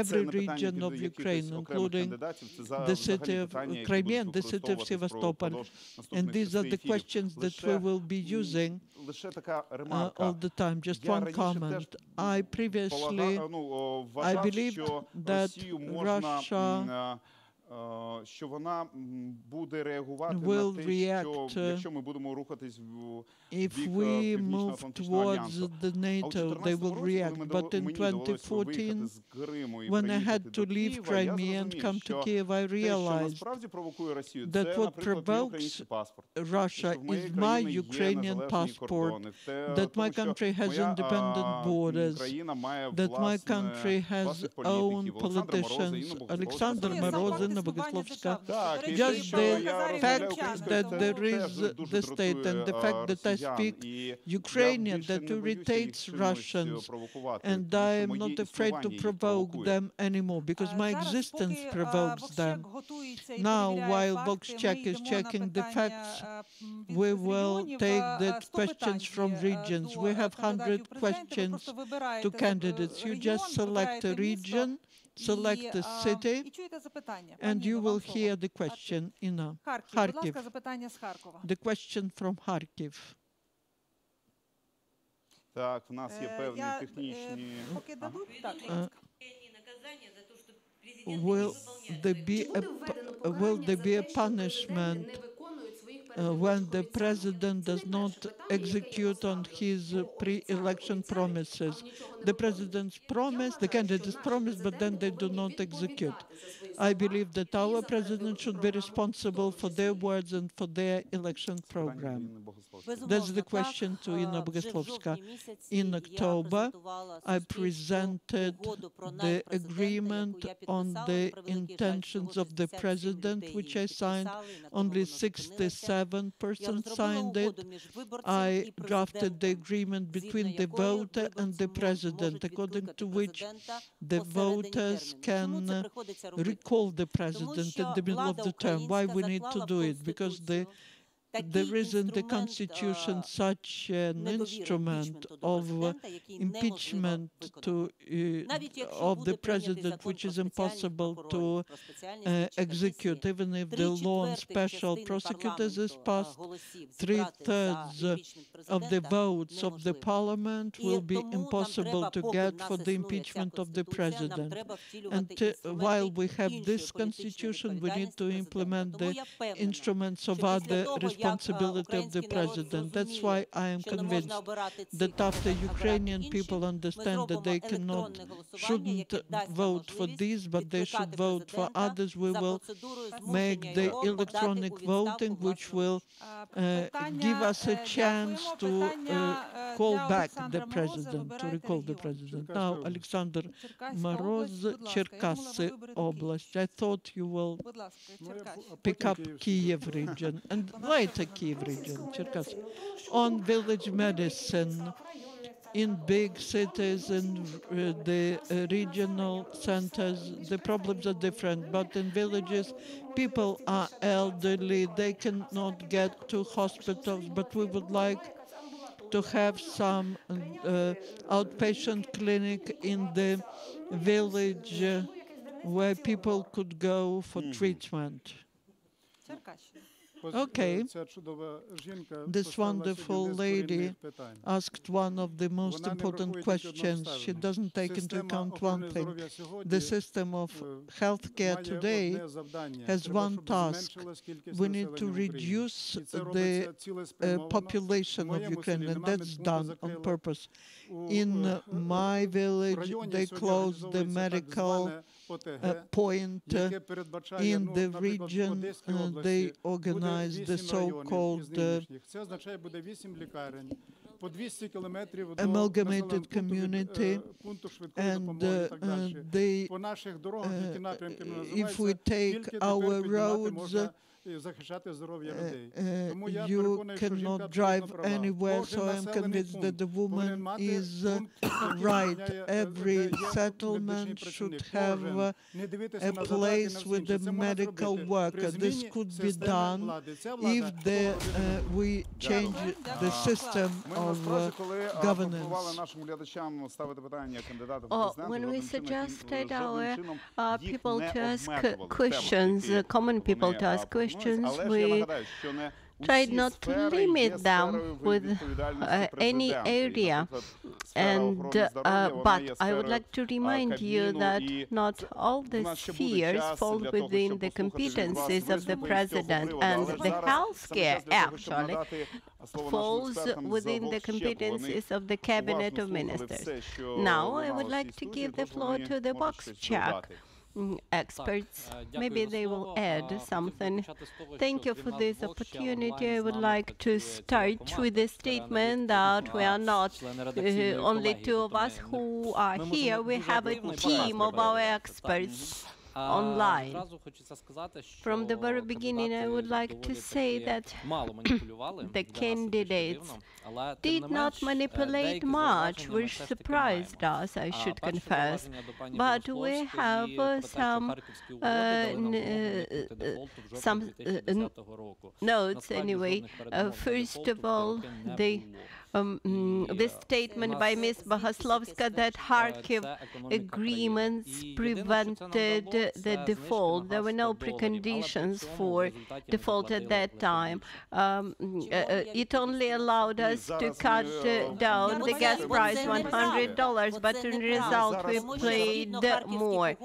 Every region of Ukraine, including the city of Crimea and the city of Sevastopol. And these are the questions that we will be using all the time. Just one comment. I believed that Russia що вона буде реагувати на те, що якщо ми будемо рухатись в бік Північно-Атлантичного альянсу. А у 2014 році, when I had to leave Crimea and come to Kiev, I realized that what provokes Russia is my Ukrainian passport, that my country has independent borders, that my country has own politicians, Олександр Мороз, Інна Богословська. Just the fact that there is the state and the fact that I speak Ukrainian that irritates Russians, and I am not afraid to provoke them anymore because my existence provokes them. Now, while VoxCheck is checking the facts, we will take the questions from regions. We have 100 questions to candidates. You just select a region, select the city, and you will hear the question. Inna, Kharkiv. The question from Kharkiv. Так, в нас є певні технічні... Will there be a punishment when the president does not execute on his pre-election promises? The president's promise, the candidates promise, but then they do not execute. I believe that our president should be responsible for their words and for their election program. That's the question to Inna Bogoslovska. In October, I presented the agreement on the intentions of the president, which I signed. Only 67% signed it. I drafted the agreement between the voter and the president, according to which the voters can recall the president in the middle of the term. Why we need to do it? Because there is in the Constitution such an instrument of impeachment of the president, which is impossible to execute. Even if the law on special prosecutors is passed, 3/3 of the votes of the parliament will be impossible to get for the impeachment of the president. And while we have this constitution, we need to implement the instruments of other responsibility of the president. That's why I am convinced that after Ukrainian people understand that they shouldn't vote for these, but they should vote for others, we will make the electronic voting, which will give us a chance to call back the president, to recall the president. Now, Олександр Мороз, Черкаси область. I thought you will pick up Kiev region and later Kiev region, Черкаси. On village medicine, in big cities and the regional centers, the problems are different. But in villages, people are elderly, they cannot get to hospitals, but we would like to have some outpatient clinic in the village where people could go for treatment. Okay, this wonderful lady asked one of the most important questions. She doesn't take into account one thing. The system of healthcare today has one task. We need to reduce the population of Ukraine, and that's done on purpose. In my village, they closed the medical point. In the region, they organized the so-called amalgamated community, and they, if we take our roads, you cannot drive anywhere, so I'm convinced that the woman is right. Every settlement should have a place with a medical worker. This could be done if we change the system of governance. When we suggested our people to ask questions, common people to ask questions, we tried not to limit them with any area. But I would like to remind you that not all the spheres fall within the competencies of the president, and the healthcare actually falls within the competencies of the cabinet of ministers. Now I would like to give the floor to the box check experts. Maybe they will add something. Thank you for this opportunity. I would like to start with the statement that we are not only two of us who are here. We have a team of our experts online. From the very beginning, I would like to say that the candidates did not manipulate much, which surprised us, I should confess. But we have some notes anyway. First of all, this statement by Ms. Bogoslovska that Kharkiv agreements prevented the default. There were no preconditions for default at that time. It only allowed us to cut down the gas price $100, but in result we paid more.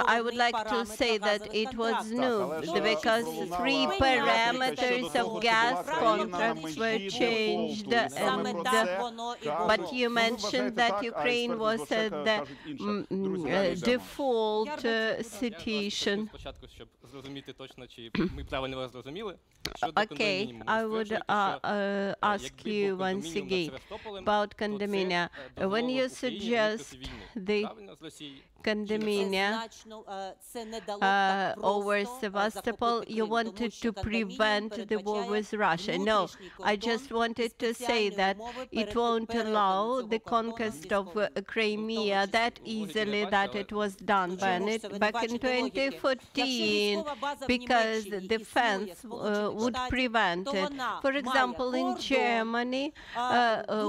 I would like to say that it was new because 3 parameters of gas contracts were changed, but you mentioned that Ukraine was at the default situation. Okay, I would ask you once again about condominium. When you suggest the condominium over Sevastopol, you wanted to prevent the war with Russia. No, I just wanted to say that it won't allow the conquest of Crimea that easily that it was done back in 2014, because the defense would prevent it. For example, in Germany,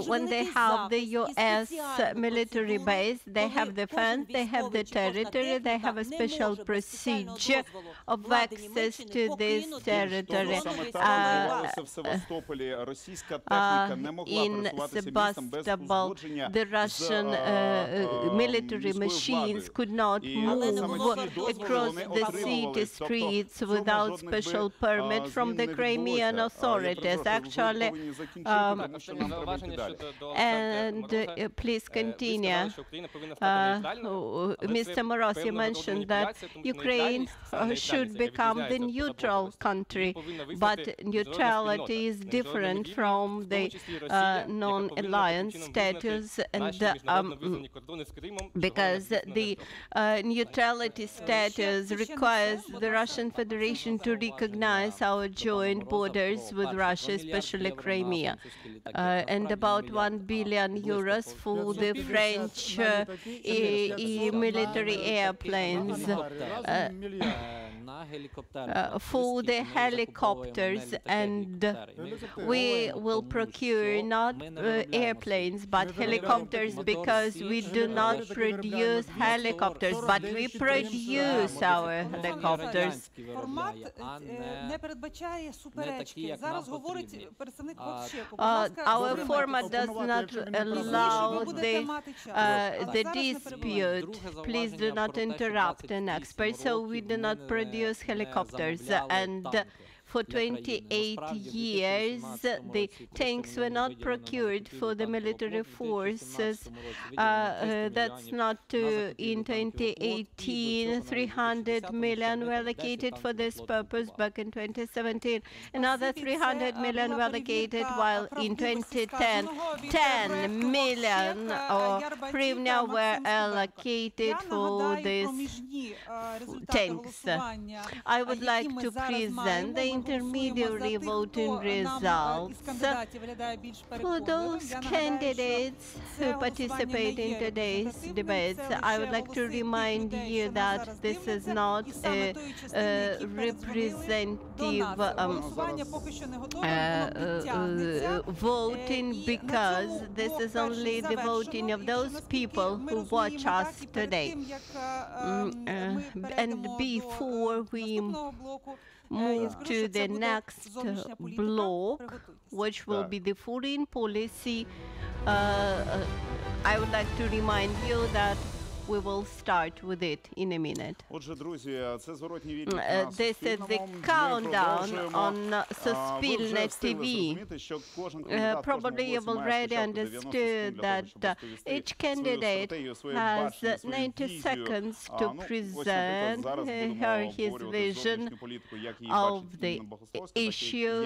when they have the US military base, they have defense, they have the territory, they have a special procedure of access to this territory. In Sebastopol, the Russian military machines could not move across the city streets without special permit from the Crimean authorities. Actually, and please continue. Mr. Moroz, you mentioned that Ukraine should become the neutral country, but neutrality is different from the non-alliance status, and because the neutrality status requires the Russian Federation to recognize our joint borders with Russia, especially Crimea, and about 1 billion euros for the French military airplanes, for the helicopters, and we will procure not airplanes but helicopters, because we do not produce helicopters, but we produce our helicopters. Формат не передбачає суперечки. Зараз говорить представник Вовчеку. Будь ласка, Our format does not allow the dispute. Please do not interrupt an expert. So we do not produce helicopters, and for 28 years, the tanks were not procured for the military forces. That's not in 2018. 300 million were allocated for this purpose back in 2017. Another 300 million were allocated, while in 2010, 10 million hryvnia were allocated for these tanks. I would like to present the intermediary voting results for those candidates who participate in today's debates. I would like to remind you that this is not a representative voting, because this is only the voting of those people who watch us today. And before we move to the next block, which will be the foreign policy, I would like to remind you that we will start with it in a minute. Отже, друзі, це зворотній відлік. This is the countdown on Суспільне TV. Probably you've already understood that each candidate has 90 seconds to present his vision of the issue.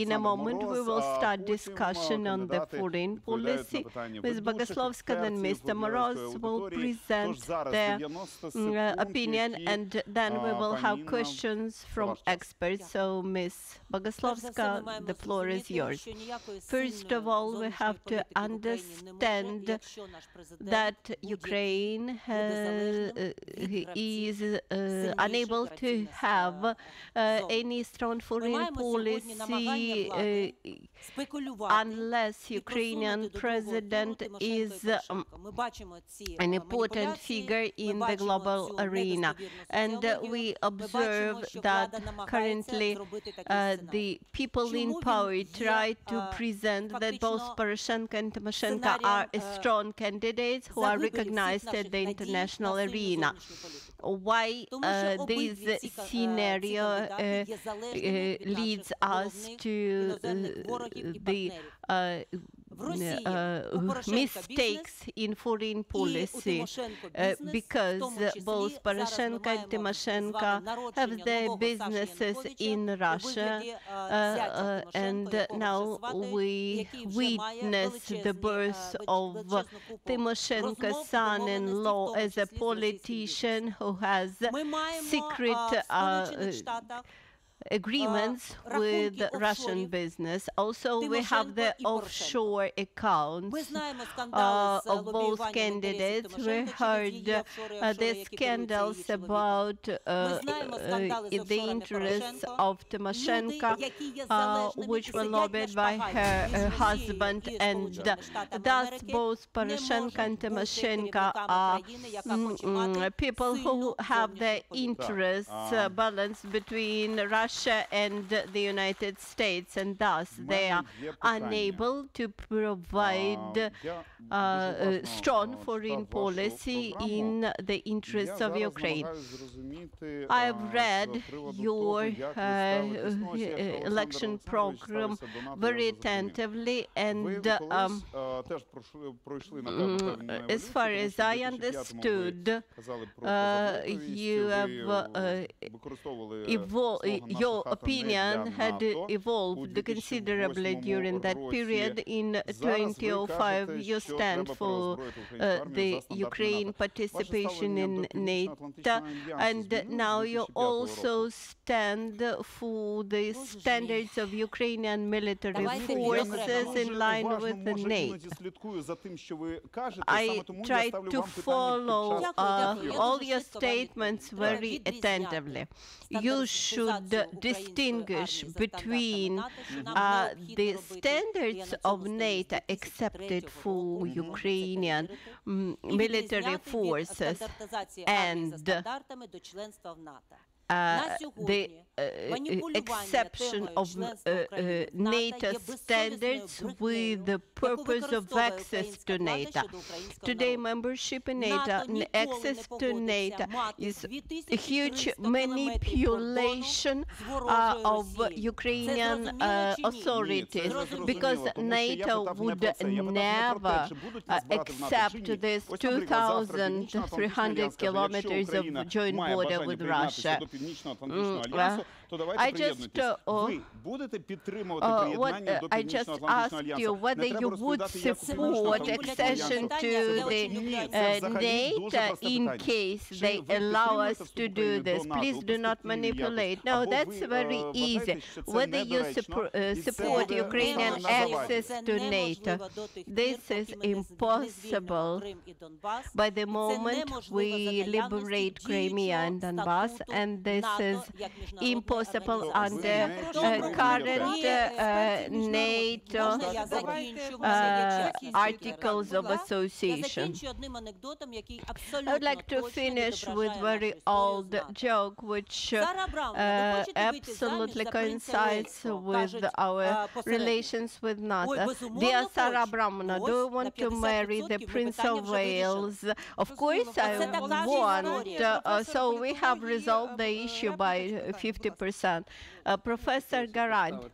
In a moment, we will start discussion on the foreign policy. Ms. Bogoslovska and Mr. Moroz will present their opinion, and then we will have questions from experts. So, Ms. Bogoslovska, the floor is yours. First of all, we have to understand that Ukraine is unable to have any strong foreign policy unless Ukrainian president is an important figure in the global arena. And we observe that currently the people in power try to present that both Poroshenko and Tymoshenko are strong candidates who are recognized at the international arena. Why this scenario leads us to the mistakes in foreign policy, because both Poroshenko and Tymoshenko have their businesses in Russia, and now we witness the birth of Tymoshenko's son-in-law as a politician who has secret agreements with Russian business. Also, we have the offshore accounts of both candidates. We heard the scandals about the interests of Tymoshenko, which were lobbied by her husband, and thus both Poroshenko and Tymoshenko are people who have their interests balanced between Russia and the United States, and thus they are unable to provide strong foreign policy in the interests of Ukraine. I've read your election program very attentively, and as far as I understood, you have your opinion had evolved considerably during that period. In 2005, you stand for the Ukraine participation in NATO, and now you also stand for the standards of Ukrainian military forces in line with the NATO. I try to follow all your statements very attentively. You should distinguish between the standards of NATO accepted for Ukrainian military forces and the exception of NATO standards with the purpose of access to NATO. Today, membership in NATO and access to NATO is a huge manipulation of Ukrainian authorities, because NATO would never accept this 2,300 kilometers of joint border with Russia. I just asked you whether you would support accession to the NATO in case they allow us to do this. Please do not manipulate. No, that's very easy. Whether you support Ukrainian access to NATO, this is impossible by the moment we liberate Crimea and Donbass, and this is impossible under current NATO articles of association. I would like to finish with a very old joke which absolutely coincides with our relations with NATO. Dear Sarah Abramowna, do you want to marry the Prince of Wales? Of course I want. So we have resolved the issue by 50%. Professor Garant,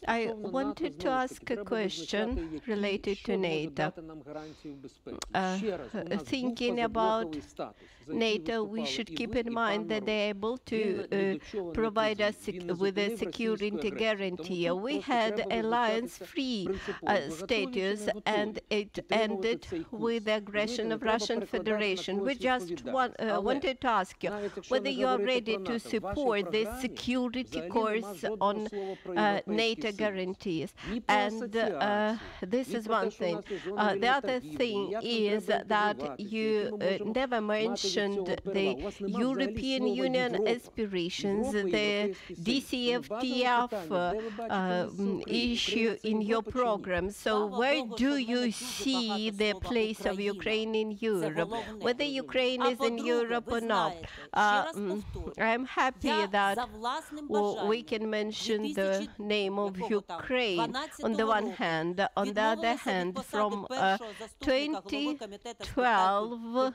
I wanted to ask a question related to NATO. Thinking about NATO, we should keep in mind that they're able to provide us with a security guarantee. We had alliance-free status, and it ended with the aggression of Russian Federation. We just wanted to ask you whether you are ready to support this security course on NATO guarantees. And this is one thing. The other thing is that you never mentioned the European Union aspirations, the DCFTA issue in your program. So where do you see the place of Ukraine in Europe? Whether Ukraine is in Europe or not. I'm happy that we can mention the name of Ukraine on the one hand. On the other hand, from 2012,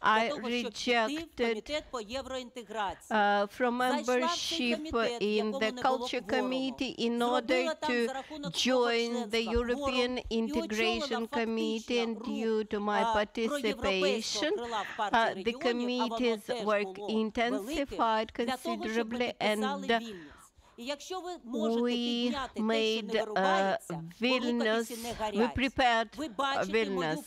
I rejected from membership in the Culture Committee in order to join the European Integration Committee, and due to my participation, the committee's work intensified considerably, and we made Vilnius, we prepared Vilnius.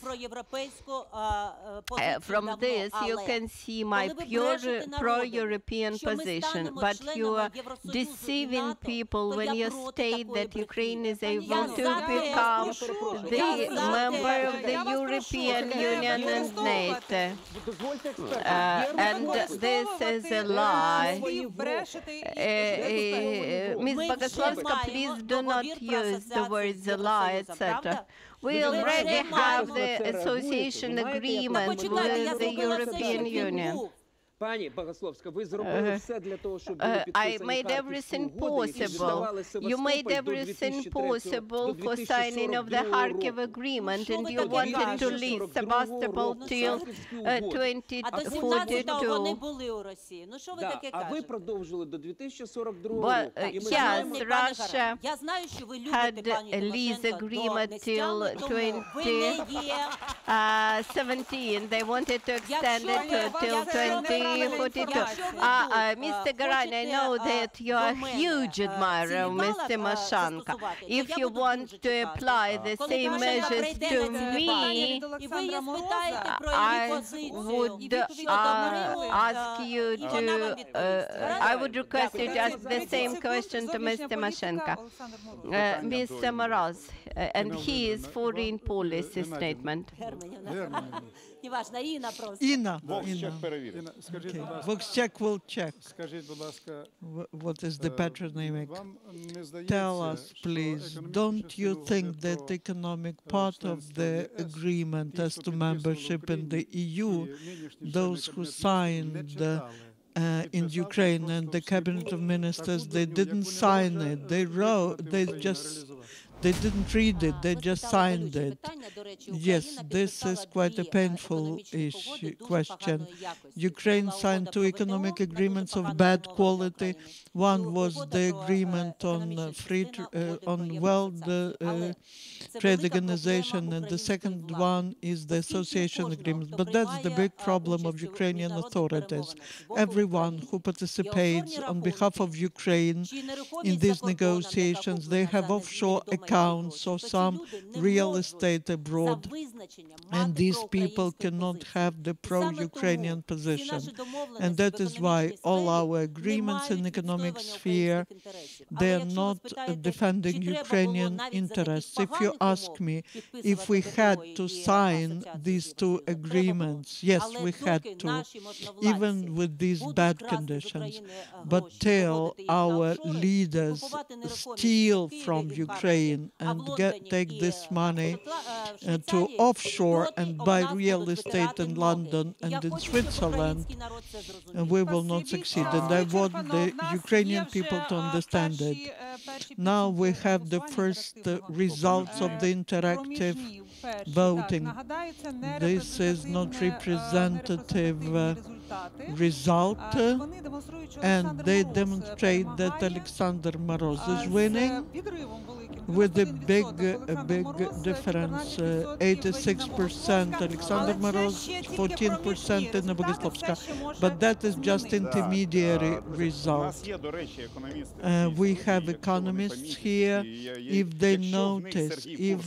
From this, you can see my pure pro-European position, but you are deceiving people when you state that Ukraine is able to become the member of the European Union and NATO. And this is a lie. Ms. Bogoslovska, please do not use the words lie, etc. We already have the association agreement with the European Union. I made everything possible. You made everything possible for signing of the Kharkiv agreement, and you wanted to leave Sebastopol till 2042. But yes, Russia had a lease agreement till 2017. They wanted to extend it till 2022. 2042. Mr. Garan, I know that you are a huge admirer of Ms. Tymoshenko. If you want to apply the same measures to me, I would ask you to, I would request you to ask the same question to Ms. Tymoshenko. Mr. Moroz, and his foreign policy statement. Інна. Бокс-чек перевірить. Скажіть, будь ласка, Vox-check will check. скажіть, будь ласка, What is the patronymic? вам не здається, Tell us, що please, економічна don't you частина think угоди that про the economic part of the agreement as to membership in the EU, those who signed in Ukraine and the cabinet of ministers, they didn't sign it. They wrote, they didn't read it, they just signed it. Yes, this is quite a painful question. Ukraine signed 2 economic agreements of bad quality. One was the agreement on World Trade Organization, and the second one is the association agreement. But that's the big problem of Ukrainian authorities. Everyone who participates on behalf of Ukraine in these negotiations, they have offshore accounts or some real estate abroad, and these people cannot have the pro-Ukrainian position. And that is why all our agreements in economic sphere, they are not defending Ukrainian interests. If you ask me if we had to sign these 2 agreements, yes, we had to, even with these bad conditions. But till our leaders steal from Ukraine and take this money to offshore and buy real estate in London and in Switzerland, we will not succeed. And I want the Ukrainian people to understand it. Now we have the first results of the interactive voting. This is not representative result, and they demonstrate that Oleksandr Moroz is winning with a big difference, 86% Oleksandr Moroz, 14% Inna Bogoslovska. But that is just intermediary result. We have economists here. If they notice, if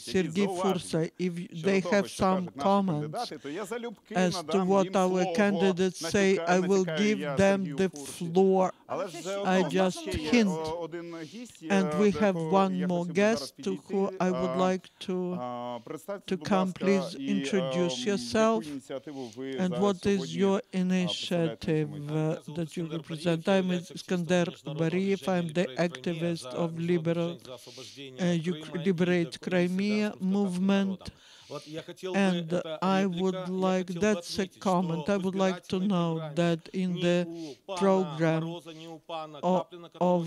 Sergiy Fursa, if they have some comments as to what our candidates say, I will give them the floor. I just hint. And we have one more guest who I would like to come. Please introduce yourself and what is your initiative that you represent. I'm Iskander Bariyev. I'm the activist of Liberate Crimea movement. And I would like, that's a comment, I would like to know that in the program of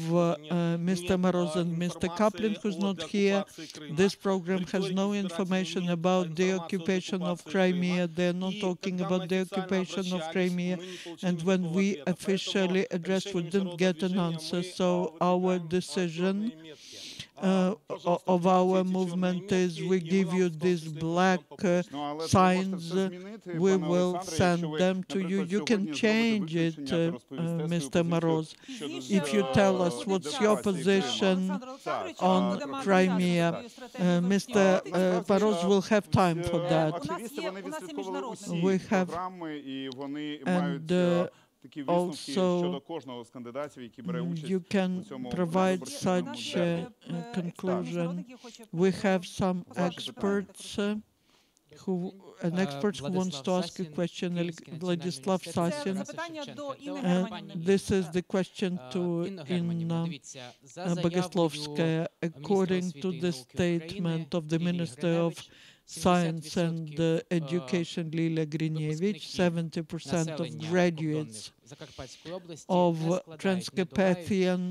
Mr. Moroz and Mr. Kaplin, who's not here, this program has no information about the occupation of Crimea. They're not talking about the occupation of Crimea. And when we officially addressed, we didn't get an answer. So our decision of our movement is we give you these black signs, we will send them to you. You can change it, Mr. Moroz, if you tell us what's your position on Crimea. Mr. Moroz will have time for that. We have, and also you can provide such a conclusion. We have some experts an expert who wants to ask a question, Vladislav Sasin. This is the question to Inna Bogoslovskaya. According to the statement of the Minister of Science and Education Lila Grinevich, 70% of graduates of Transcarpathian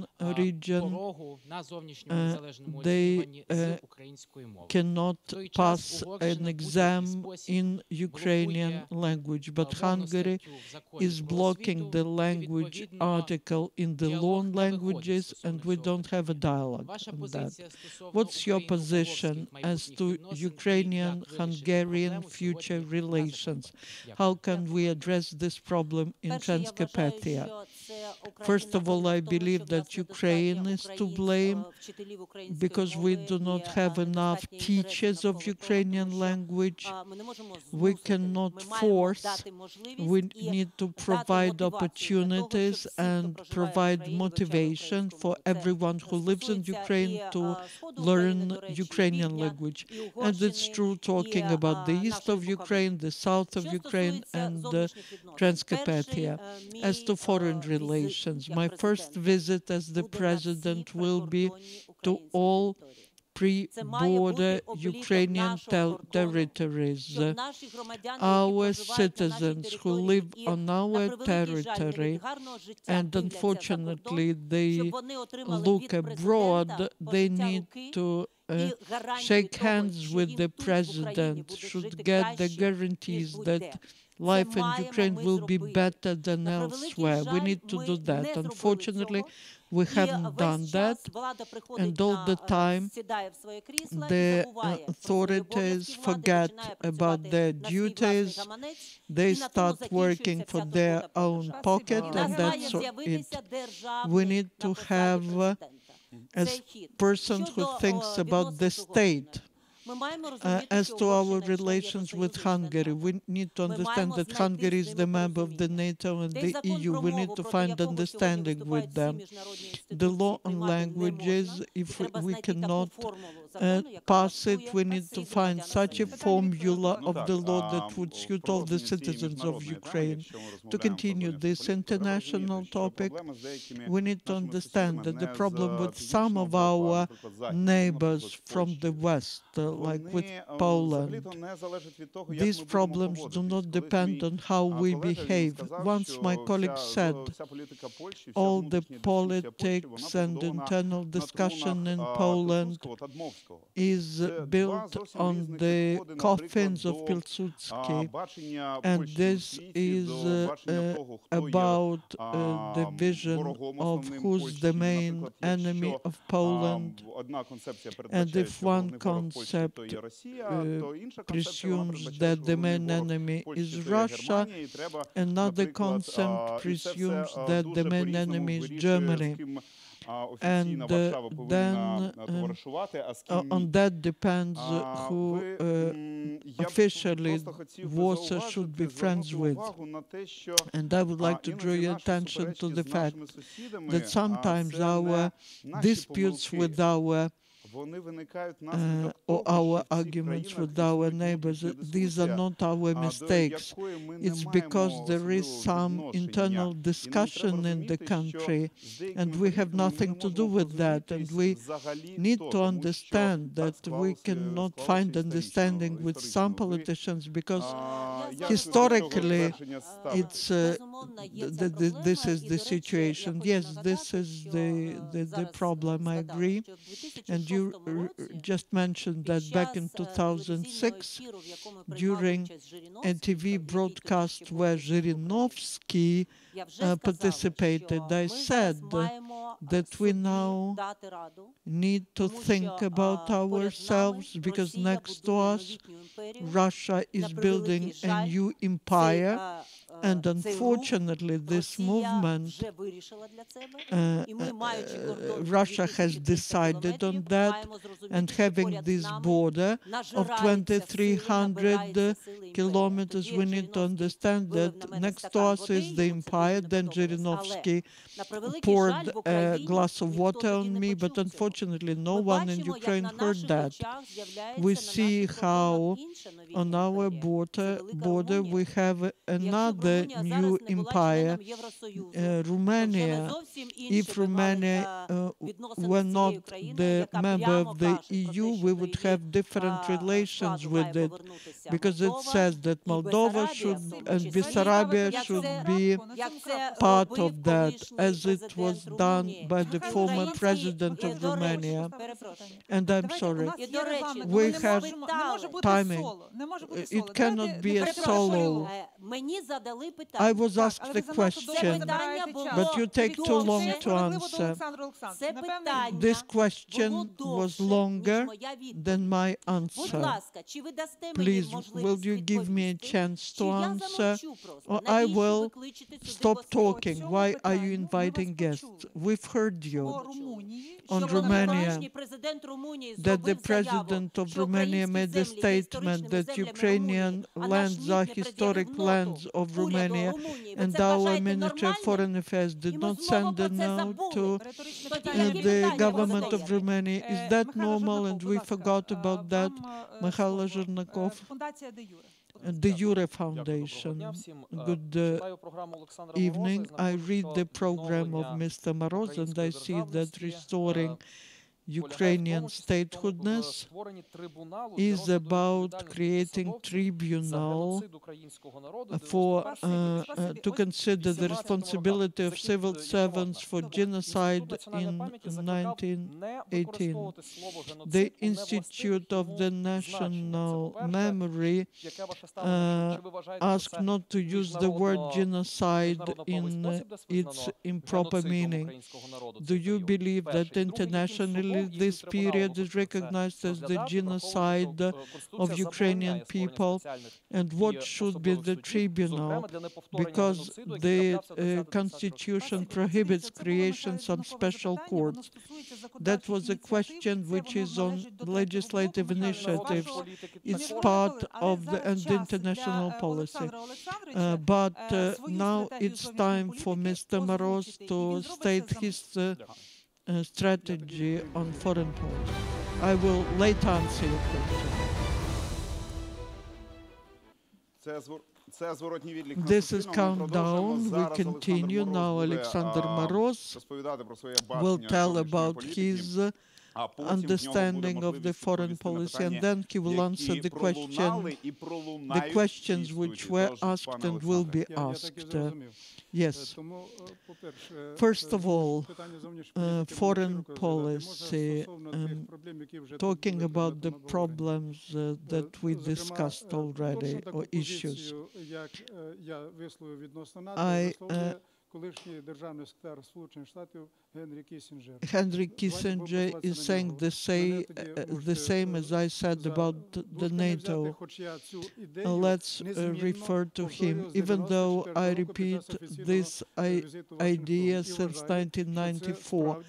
region, they cannot pass an exam in Ukrainian language, but Hungary is blocking the language article in the loan languages, and we don't have a dialogue on that. What's your position as to Ukrainian Ukrainian-Hungarian future relations? How can we address this problem in Transcarpathia? First of all, I believe that Ukraine is to blame because we do not have enough teachers of Ukrainian language. We cannot force. We need to provide opportunities and provide motivation for everyone who lives in Ukraine to learn Ukrainian language. And it's true talking about the east of Ukraine, the south of Ukraine, and Transcarpathia. As to foreign relations, my first visit as the president will be to all pre-border Ukrainian territories. Our citizens who live on our territory and unfortunately they look abroad, they need to shake hands with the president, should get the guarantees that life in Ukraine will be better than elsewhere. We need to do that. Unfortunately, we haven't done that, and all the time the authorities forget about their duties. They start working for their own pocket, and that's it. We need to have a person who thinks about the state. As to our relations with Hungary, we need to understand that Hungary is the member of the NATO and the EU. We need to find understanding with them. The law on languages, if we cannot pass it, we need to find such a formula of the law that would suit all the citizens of Ukraine. To continue this international topic, we need to understand that the problem with some of our neighbors from the West, like with Poland, these problems do not depend on how we behave. Once my colleague said all the politics and internal discussion in Poland is built on the coffins of Pilsudski, and this is about the vision of who's the main enemy of Poland. And if one concept presumes that the main enemy is Russia, another concept presumes that the main enemy is Germany. And then on that depends who officially Warsaw should be friends with. And I would like to draw your attention to the fact that sometimes our disputes with or our arguments with our neighbors, these are not our mistakes. It's because there is some internal discussion in the country, and we have nothing to do with that. And we need to understand that we cannot find understanding with some politicians because historically it's this is the situation. Yes, this is the problem, I agree. And you just mentioned that back in 2006, during a TV broadcast where Zhirinovsky participated, I said that we now need to think about ourselves because next to us, Russia is building a new empire. And unfortunately, this movement, Russia has decided on that, and having this border of 2,300 kilometers, we need to understand that next to us is the empire. Then Zhirinovsky poured a glass of water on me, but unfortunately, no one in Ukraine heard that. We see how on our border we have another new empire, Romania. If Romania were not the member of the EU, we would have different relations with it, because it says that Moldova and Bessarabia should be part of that, as it was done by the former president of Romania. And I'm sorry, we have timing. It cannot be a solo. I was asked a question, but you take too long to answer. This question was longer than my answer. Please, will you give me a chance to answer, or I will stop talking? Why are you inviting guests? We've heard you on Romania, that the president of Romania made a statement that Ukrainian lands are historic lands of Romania, and our Ministry of Foreign Affairs did not send a note to the government of Romania. Is that normal, and we forgot about that? Mikhailo Zhirnakov, the Jure Foundation. Good evening. I read the program of Mr. Moroz, and I see that restoring Ukrainian statehoodness is about creating tribunal to consider the responsibility of civil servants for genocide in 1918. The Institute of the National Memory asked not to use the word genocide in its improper meaning. Do you believe that internationally this period is recognized as the genocide of Ukrainian people, and what should be the tribunal? Because the Constitution prohibits creation of some special courts. That was a question which is on legislative initiatives. It's part of the international policy. But now it's time for Mr. Moroz to state his strategy on foreign policy. I will later answer your question. This is countdown. We continue now. Oleksandr Moroz will tell about his understanding of the foreign policy, and then he will answer the questions which were asked and will be asked. Yes. First of all, foreign policy, talking about the problems that we discussed already, or issues. Henry Kissinger is saying the same as I said about the NATO. Let's refer to him, even though I repeat this idea since 1994,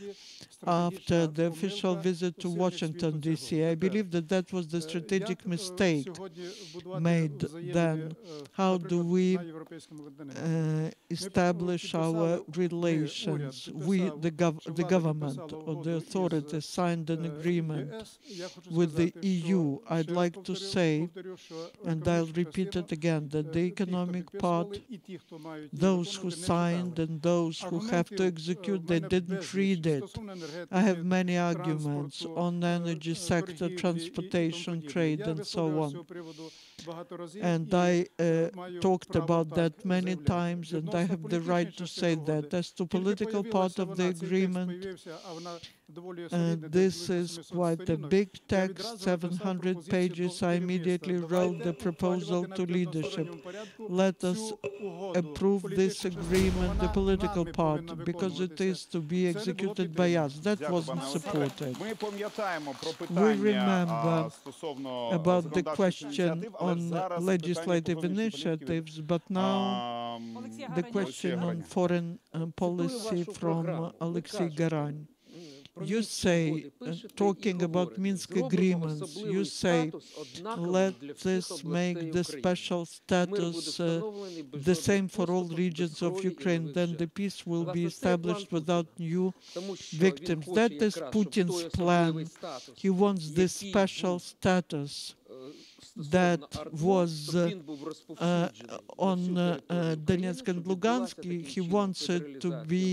after the official visit to Washington, D.C. I believe that was the strategic mistake made then. How do we establish our relations? We, the government or the authorities, signed an agreement with the EU. I'd like to say, and I'll repeat it again, that the economic part, those who signed and those who have to execute, they didn't read it. I have many arguments on the energy sector, transportation, trade, and so on. And I talked about that many times, and I have the right to say that. As to political part of the agreement, this is quite a big text, 700 pages. I immediately wrote the proposal to leadership. Let us approve this agreement, the political part, because it is to be executed by us. That wasn't supported. We remember about the question on legislative initiatives, but now the question on foreign policy from Alexei Garань. You say, talking about Minsk agreements, you say, let us make the special status the same for all regions of Ukraine, then the peace will be established without new victims. That is Putin's plan. He wants this special status that was on Donetsk and Lugansk. He wants it to be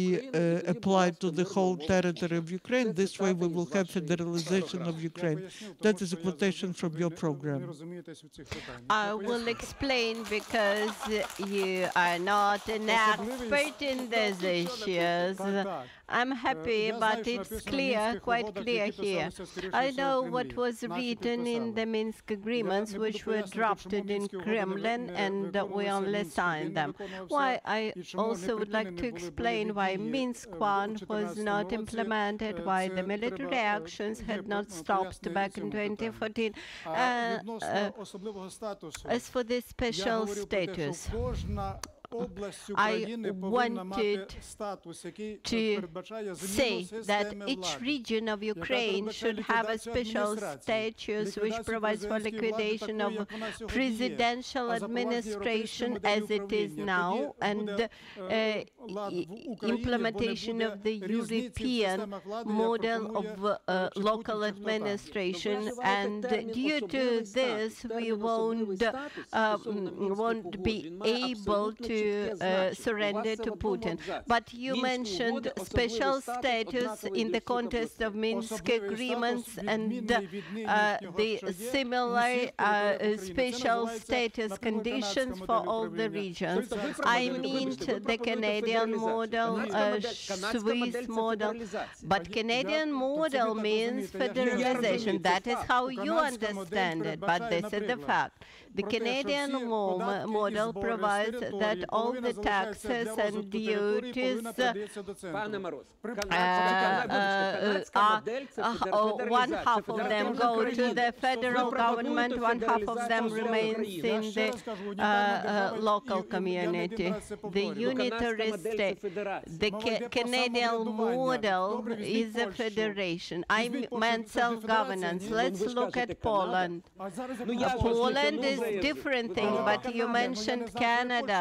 applied to the whole territory of Ukraine. This way we will have federalization of Ukraine. That is a quotation from your program. I will explain, because you are not an expert in these issues. I'm happy, but it's clear, quite clear here. I know what was written in the Minsk agreement. agreements which were drafted in Kremlin, and we only signed them. Why I also would like to explain why Minsk I was not implemented, why the military actions had not stopped back in 2014. As for the special status, I wanted to say that each region of Ukraine should have a special status which provides for liquidation of presidential administration as it is now, and implementation of the European model of local administration. And due to this, we won't be able to surrender to Putin. But you mentioned special status in the context of Minsk agreements and the similar special status conditions for all the regions. I meant the Canadian model, Swiss model, but Canadian model means federalization. That is how you understand it, but this is the fact. The Canadian model provides that all the taxes and duties one half of them go to the federal government, one half of them remains in the local community. The unitary state, the Canadian model is a federation. I meant self-governance. Let's look at Poland. Poland is different thing, but you mentioned Canada.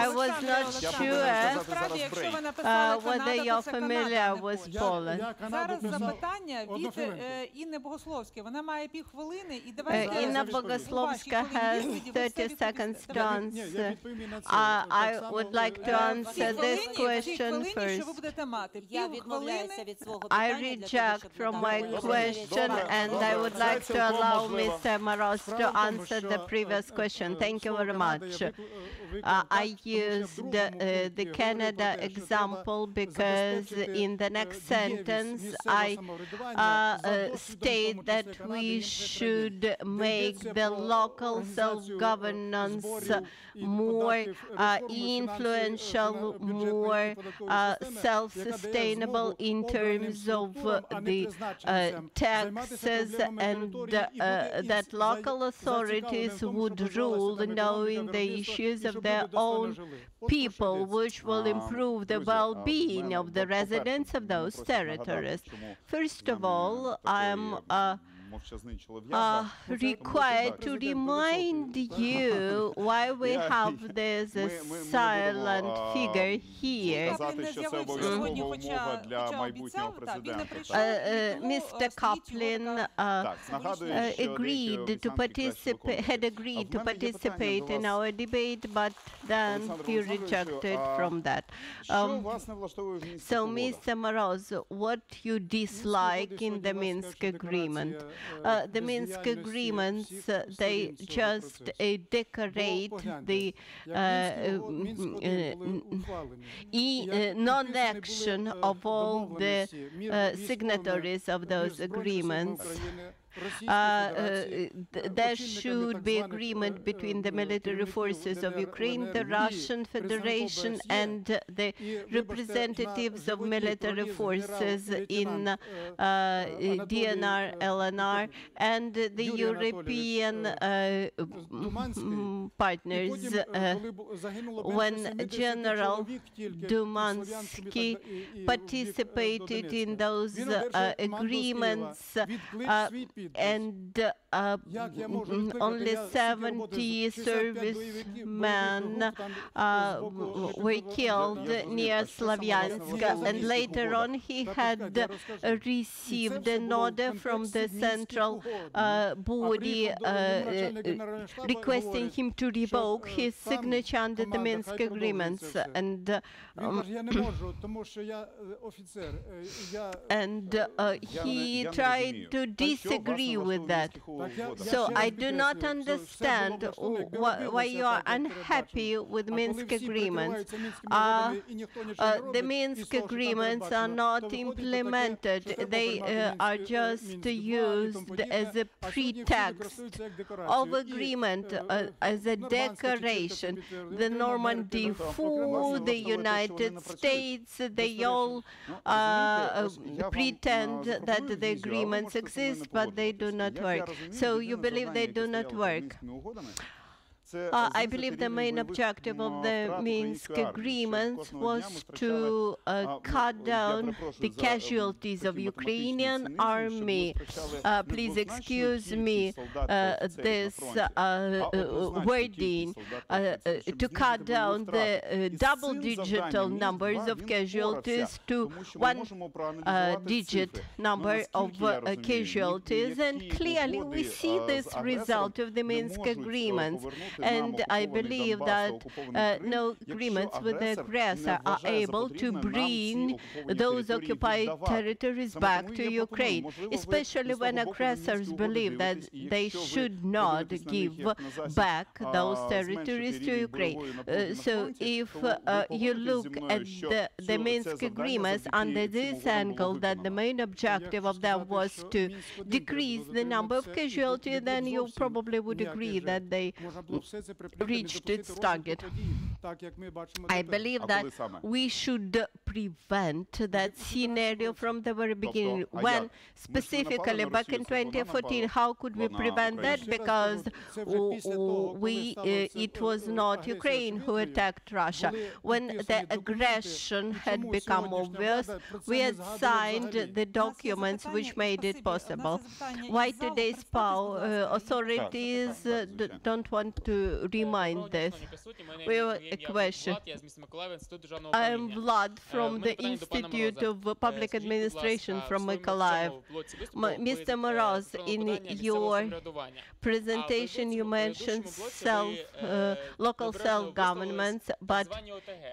I was not sure whether you're familiar with Poland. Зараз запитання від Інни Богословської. Вона має півхвилини і давайте Inna Bogoslovska has 30 seconds to answer. I would like to answer this question first. I reject from my question, and I would like to allow Mr. Moroz to answer the previous question. Thank you very much. I used the Canada example because in the next sentence I state that we should make the local self-governance more influential, more self-sustainable in terms of the taxes, and that local authorities would rule knowing the issues of their own people, which will improve the well-being of the residents of those territories. First of all, I'm required to remind you why we have this silent figure here. Mr. Kaplin had agreed to participate in our debate, but then he rejected from that. So, Mr. Moroz, what you dislike in the Minsk agreement? The Minsk agreements, they just decorate the non-action of all the signatories of those agreements. There should be agreement between the military forces of Ukraine, the Russian Federation, and the representatives of military forces in DNR, LNR, and the European partners. When General Dumansky participated in those agreements, and only 70 servicemen were killed near Slavyansk, and later on he had received an order from the central body requesting him to revoke his signature under the Minsk agreements, and he tried to disagree agree with that. So I do not understand why you are unhappy with Minsk agreements. The Minsk agreements are not implemented. They are just used as a pretext of agreement, as a decoration. The Normandy Fool, the United States, they all pretend that the agreements exist, but they do not work. So you believe they do not work? I believe the main objective of the Minsk agreements was to cut down the casualties of Ukrainian army. Please excuse me this wording, to cut down the double-digit numbers of casualties to one-digit number of casualties. And clearly we see this result of the Minsk agreements. And I believe that no agreements with the aggressor are able to bring those occupied territories back to Ukraine, especially when aggressors believe that they should not give back those territories to Ukraine. So if you look at the Minsk agreements under this angle, that the main objective of them was to decrease the number of casualties, then you probably would agree that they reached its target. I believe that we should prevent that scenario from the very beginning. When specifically back in 2014, how could we prevent that? Because it was not Ukraine who attacked Russia. When the aggression had become obvious, we had signed the documents which made it possible. Why today's authorities don't want to remind this? We have a question. I am Vlad from the Institute of Public Administration from Mykolaiv. Mr. Moroz, in your presentation you mentioned local self-governments, but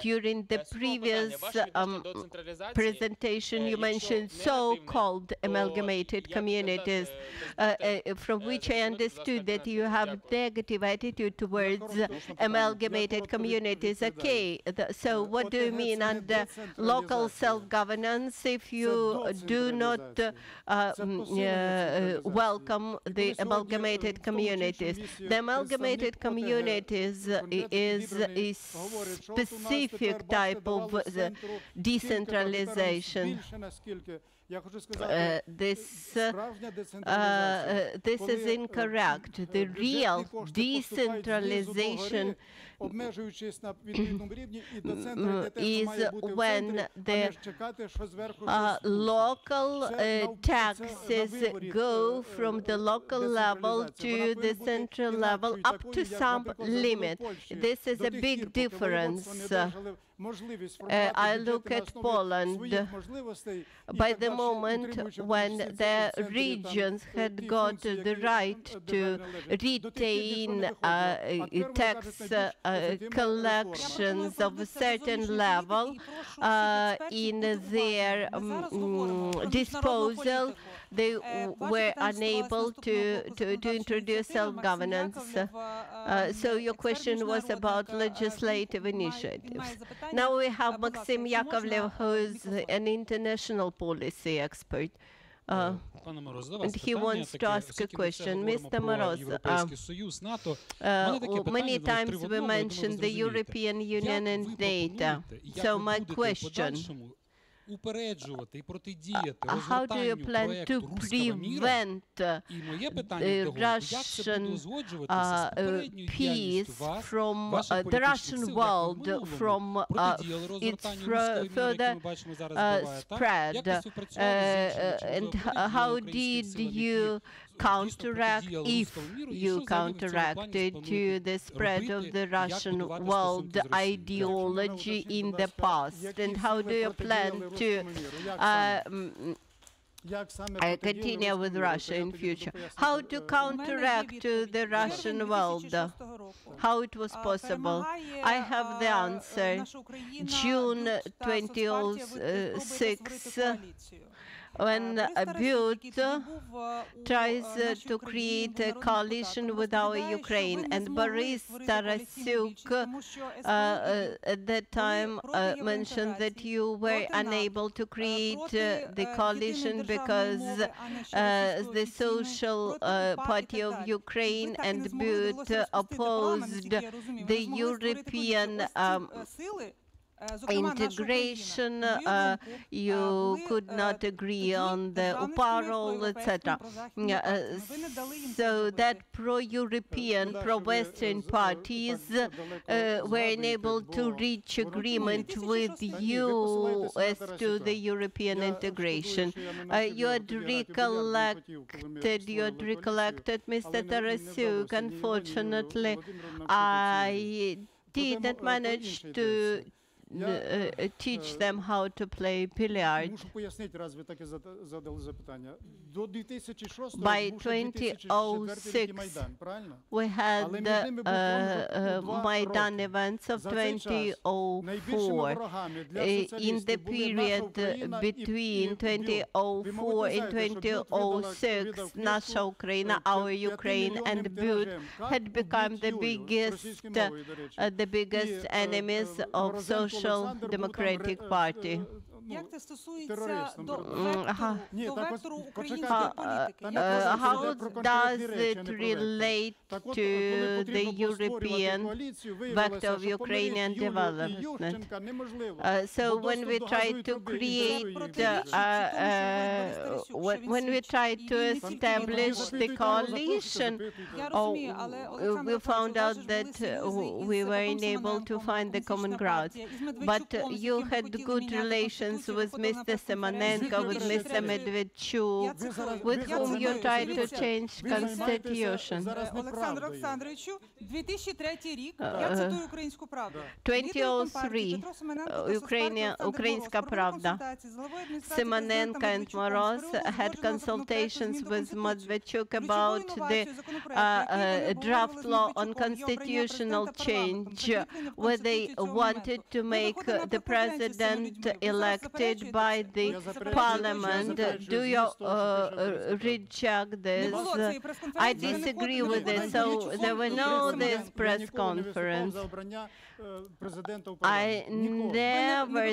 during the previous presentation you mentioned so-called amalgamated communities, from which I understood that you have negative attitude towards amalgamated communities. Okay, so what do you mean under local self-governance if you do not welcome the amalgamated communities? The amalgamated communities is a specific type of decentralization. This is incorrect. The real decentralization is when the local taxes go from the local level to the central level up to some limit. This is a big difference. I look at Poland. By the moment when the regions had got the right to retain tax collections of a certain level in their disposal, they were unable to introduce self-governance. So your question was about legislative initiatives. Now we have Maxim Yakovlev, who is an international policy expert. And he wants to ask a question. Mr. Moroz, many times we mentioned the European Union and NATO. So my question, how do you plan to prevent Russian peace from the Russian world from its further spread? And how did you counteract, if you counteracted, to the spread of the Russian world ideology in the past? And how do you plan to continue with Russia in future? How to counteract to the Russian world? How it was possible? I have the answer. June 2006, when Butte tries to create a coalition with our Ukraine, and Boris Tarasyuk at that time mentioned that you were unable to create the coalition because the Social Party of Ukraine and Butte opposed the European integration, you could not agree on the parole, etc. So that pro-European, pro-Western parties were unable to reach agreement with you as to the European integration. You had recollected, Mr. Tarasyuk. Unfortunately, I didn't manage to teach them how to play billiard. By 2006, we had Maidan events of 2004. In the period between 2004 and 2006, Nasha Ukraina, our Ukraine, and Butte had become the biggest enemies of Social Democratic Party. Як це стосується до вектору української політики? How does it relate to the European vector of Ukrainian development? So when we try to create, when we try to establish the coalition, we found out that we were unable to find the common ground. But you had good relations with Mr. Simonenko, with Mr. Medvedchuk, with whom you tried to change constitution. Олександр Олександровичу, 2003 рік, я цитую Українську правду. 2003, Українська правда. Simonenko and Moroz had consultations with Medvedchuk about the draft law on constitutional change, where they wanted to make the president elected by the parliament. Do you reject this? I disagree with it. So there were no this press conference. I never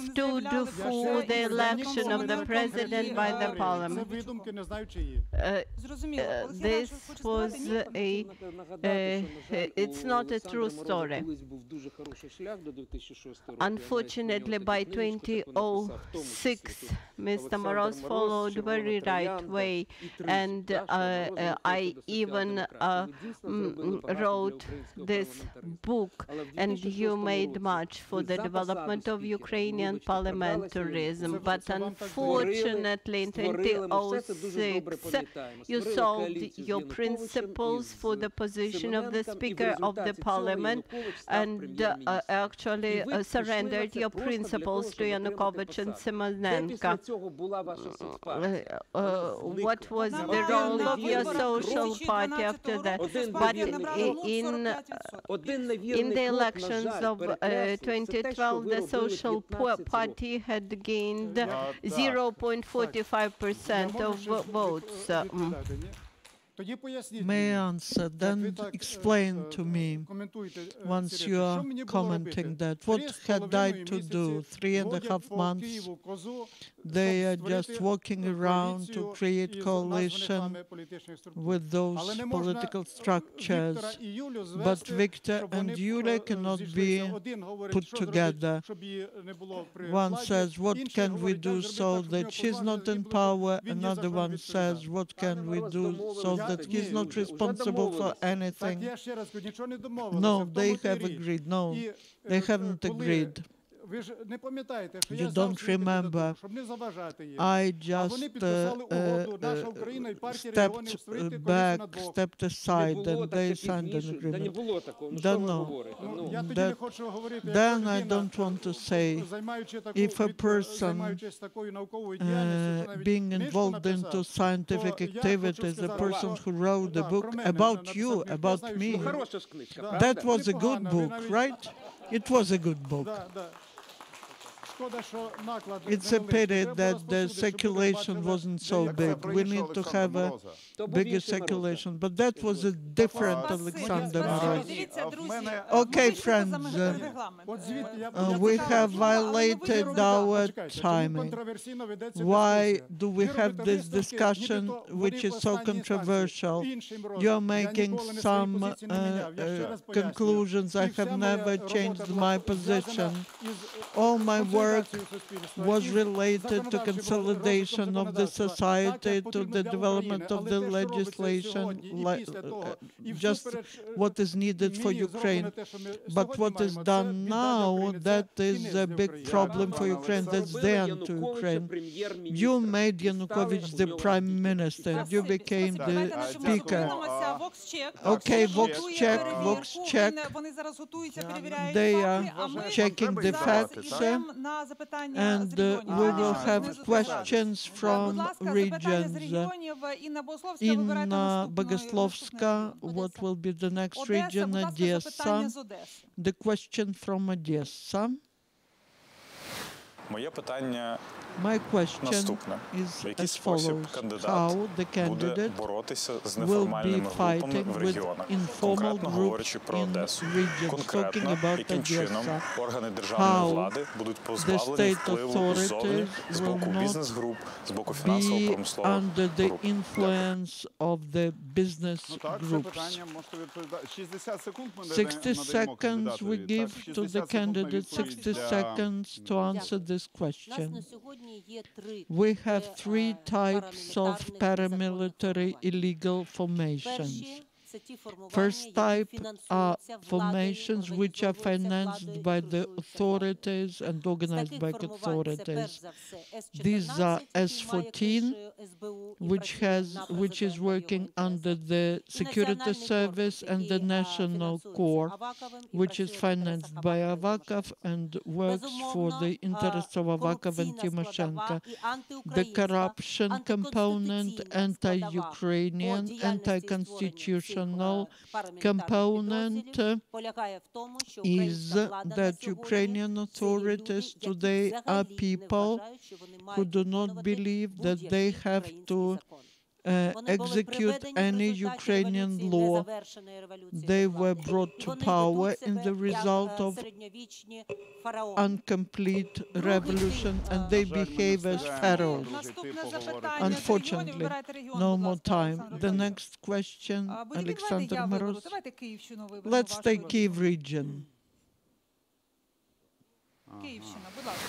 stood for the election of the president by the parliament. This was it's not a true story. Unfortunately, by 2006, Mr. Moroz followed very right way, and I even wrote this book, and you made much for the development of Ukrainian parliamentarism. But unfortunately, in 2006, you sold your principles for the position of the Speaker of the Parliament, and actually surrendered your principles to Yanukovych and Simonenko. What was the role of your social party after that? But in the elections of 2012, the Social Party had gained 0.45% of votes. May I answer? Then explain to me, once you are commenting that, what had I to do 3.5 months? They are just walking around to create coalition with those political structures. But Victor and Yulia cannot be put together. One says, what can we do so that she's not in power? Another one says, what can we do so that he's not responsible for anything? No, they have agreed. No, they haven't agreed. You don't remember. I just stepped aside, and they signed an agreement. Then I don't want to say, if a person being involved into scientific activities, a person who wrote a book about you, about me, that was a good book, right? It was a good book. It's a pity that the circulation wasn't so big. We need to have a bigger circulation. But that was a different Oleksandr Moroz. Okay, friends, we have violated our timing. Why do we have this discussion which is so controversial? You're making some conclusions. I have never changed my position. All my work was related to consolidation of the society, to the development of the legislation, just what is needed for Ukraine. But what is done now, that is a big problem for Ukraine. That's the end to Ukraine. You made Yanukovych the prime minister. You became the speaker. Okay, Vox check. They are checking the facts, and we will have questions from regions. Inna Bogoslovska, what will be the next region? Odessa. The question from Odessa. Моє питання My question наступне. is В який as спосіб follows. кандидат How the буде candidate боротися з will неформальними be групами fighting в with регіонах, informal конкретно groups говорячи про in Одесу. regions, talking Конкретно, about яким чином Odessa. органи державної How влади будуть the позбавлені state впливу authorities ззовні з will боку not бізнес-груп, з боку be фінансово-промислових under the груп. influence of the business Так, це groups. питання можете відповідати. 60 секунд ми 60 надаємо seconds we кандидатові. give Так, to 60 the секунд на candidate, відповідь 60 для- seconds to answer this У нас question. на сьогодні є три We have типи, three types of парамілітарних paramilitary незаконних illegal formations. Перші – це ті формування, First які type are фінансуються владою, formations which are організовуються financed владою, by the керуються владою. authorities and З organized таких by формувань це перш authorities. за все These are С-14, який має S-14, кришею СБУ і which працює на is президента, working його under інтересах. the І security Національний service корпус, and the який, national фінансується core, Аваковим і which is працює в інтересах financed by Авакова і Avakov and works for Безумовно, the interests of Avakov and корупційна Tymoshenko. складова і The антиукраїнська, corruption component, антиконституційна складова anti-Ukrainian, по діяльності і створенню anti-constitutional цих парамілітарних component підрозділів полягає в тому, що is українська влада на that сьогодні Ukrainian це є authorities люди, today які are взагалі не people вважають, що вони who мають do not виконувати believe that будь-який they have український to закон. Вони були execute приведені в any результаті Ukrainian революції, law. незавершеної революції They до were влади. brought І to вони power ведуть in себе the result як of середньовічні фараони. incomplete revolution, and they behave as pharaohs. Наступне запитання. Unfortunately, no more time. The next question, Олександр Мороз. Давайте Київщину виберемо. Let's take Kyiv region. Київщина, будь ласка.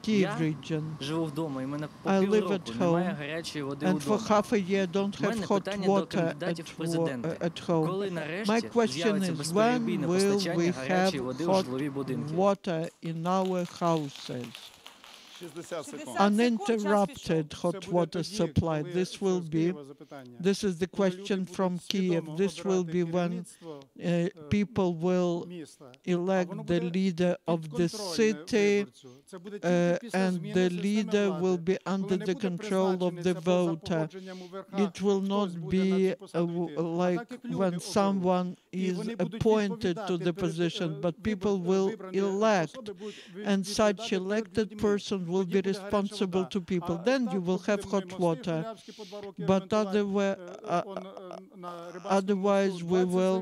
Kyiv region. Живу вдома, і мене по I live півроку at немає home, гарячої води and for вдома. half a year don't У have мене hot питання до water кандидатів в президенти. at home. Коли My нарешті question з'явиться is, when безперебійне will постачання we гарячої have води у hot житлові будинки? water in our houses? 60 секунд. Uninterrupted hot water supply. This will be, this is the question from Kyiv. This will be when people will elect the leader of the city, and the leader will be under the control of the voter. It will not be like when someone is appointed to the position, but people will elect, and such elected person will be responsible to people. Then you will have hot water. But otherwise we will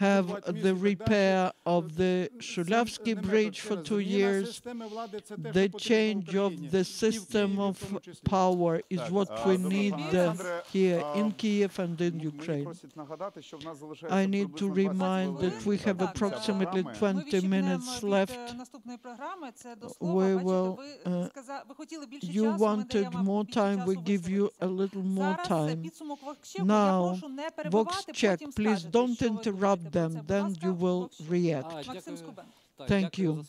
have the repair of the Shulavsky Bridge for 2 years. The change of the system of power is what we need here in Kyiv and in Ukraine. I need to remind that we have approximately 20 minutes left. We will, you wanted more time, we give you a little more time. Now, Vox check, please don't interrupt them, then you will react. Thank you.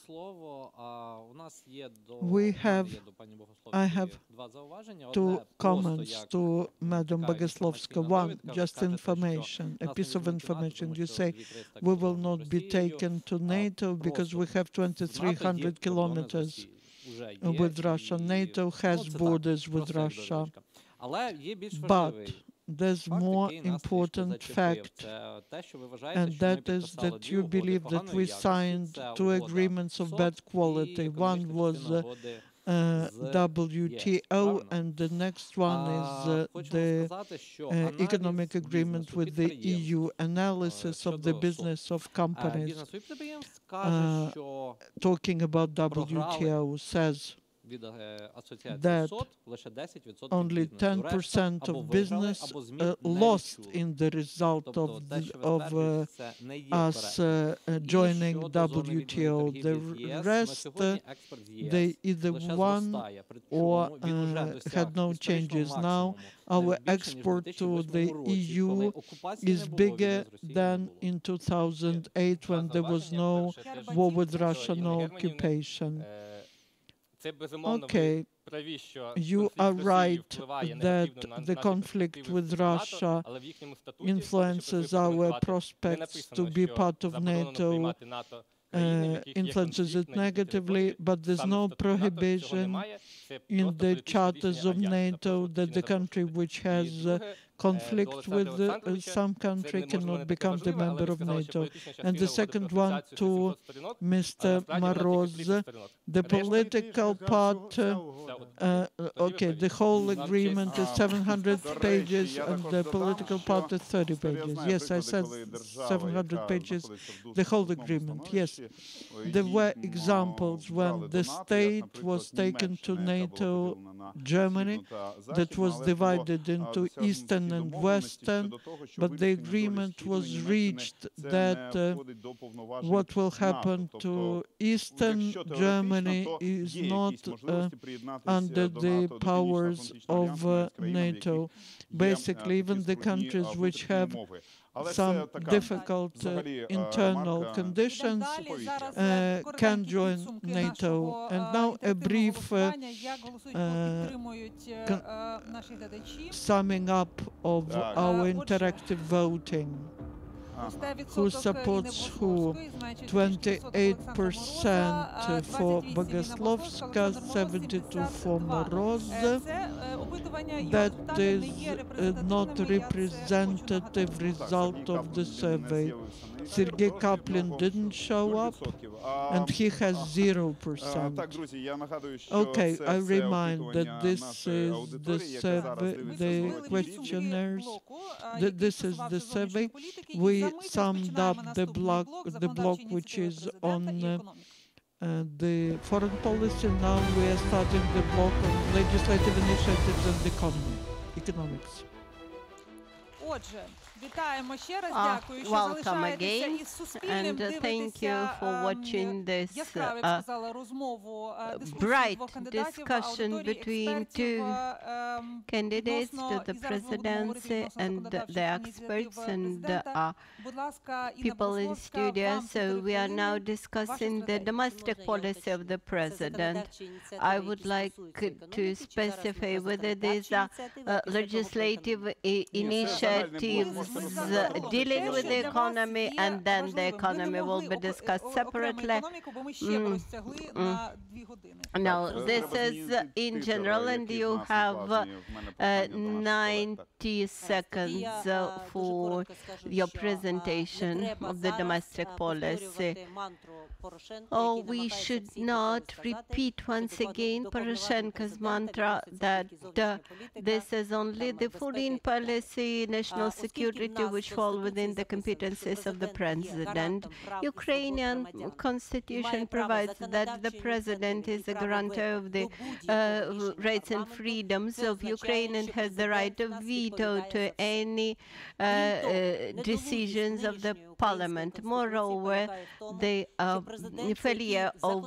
I have two comments to Madam Bogoslovska. One, just information, a piece of information. You say we will not be taken to NATO because we have 2,300 kilometers with Russia. NATO has borders with Russia. But there's more important fact, and that is that you believe that we signed two agreements of bad quality. One was WTO, and the next one is the economic agreement with the EU, analysis of the business of companies. Talking about WTO says that only 10% of business lost in the result of us joining WTO. The rest, they either won or had no changes. Now, our export to the EU is bigger than in 2008 when there was no war with Russia, no occupation. Okay, you are right that the conflict with Russia influences our prospects to be part of NATO, influences it negatively, but there's no prohibition in the charters of NATO that the country which has conflict with some country cannot become the member of NATO. And the second one to Mr. Moroz, the political part, okay, the whole agreement is 700 pages and the political part is 30 pages. Yes, I said 700 pages, the whole agreement, yes. There were examples when the state was taken to NATO, Germany, that was divided into Eastern and Western, but the agreement was reached that what will happen to Eastern Germany is not under the powers of NATO. Basically, even the countries which have some difficult internal conditions can join NATO. And now a brief summing up of our interactive voting. Who supports who? 28% for Bogoslovska, 72% for Moroz. That is not representative result of the survey. Sergiy Kaplin didn't show up, and he has 0%. Okay, I remind that this is the survey, the questionnaires. This is the survey. We summed up the block which is on the foreign policy. Now we are starting the block on legislative initiatives and economics. Отже, вітаємо ще раз, дякую, що Welcome залишаєтеся again, із Суспільним, and thank you for watching this яскраву, я б сказала, розмову, дискусію bright двох кандидатів, discussion аудиторії, between експертів, two candidates to the presidency and the experts and people in studio. So we are now discussing the domestic policy of the president. I would like to specify whether these are legislative initiatives dealing with the economy, and then the economy will be discussed separately. Now, this is in general, and you have 90 seconds for your presentation of the domestic policy. Oh, we should not repeat once again Poroshenko's mantra that this is only the foreign policy, national security, which fall within the competencies of the president. Ukrainian constitution provides that the president is a guarantor of the rights and freedoms of Ukraine and has the right of veto to any decisions of the parliament. Moreover, the failure of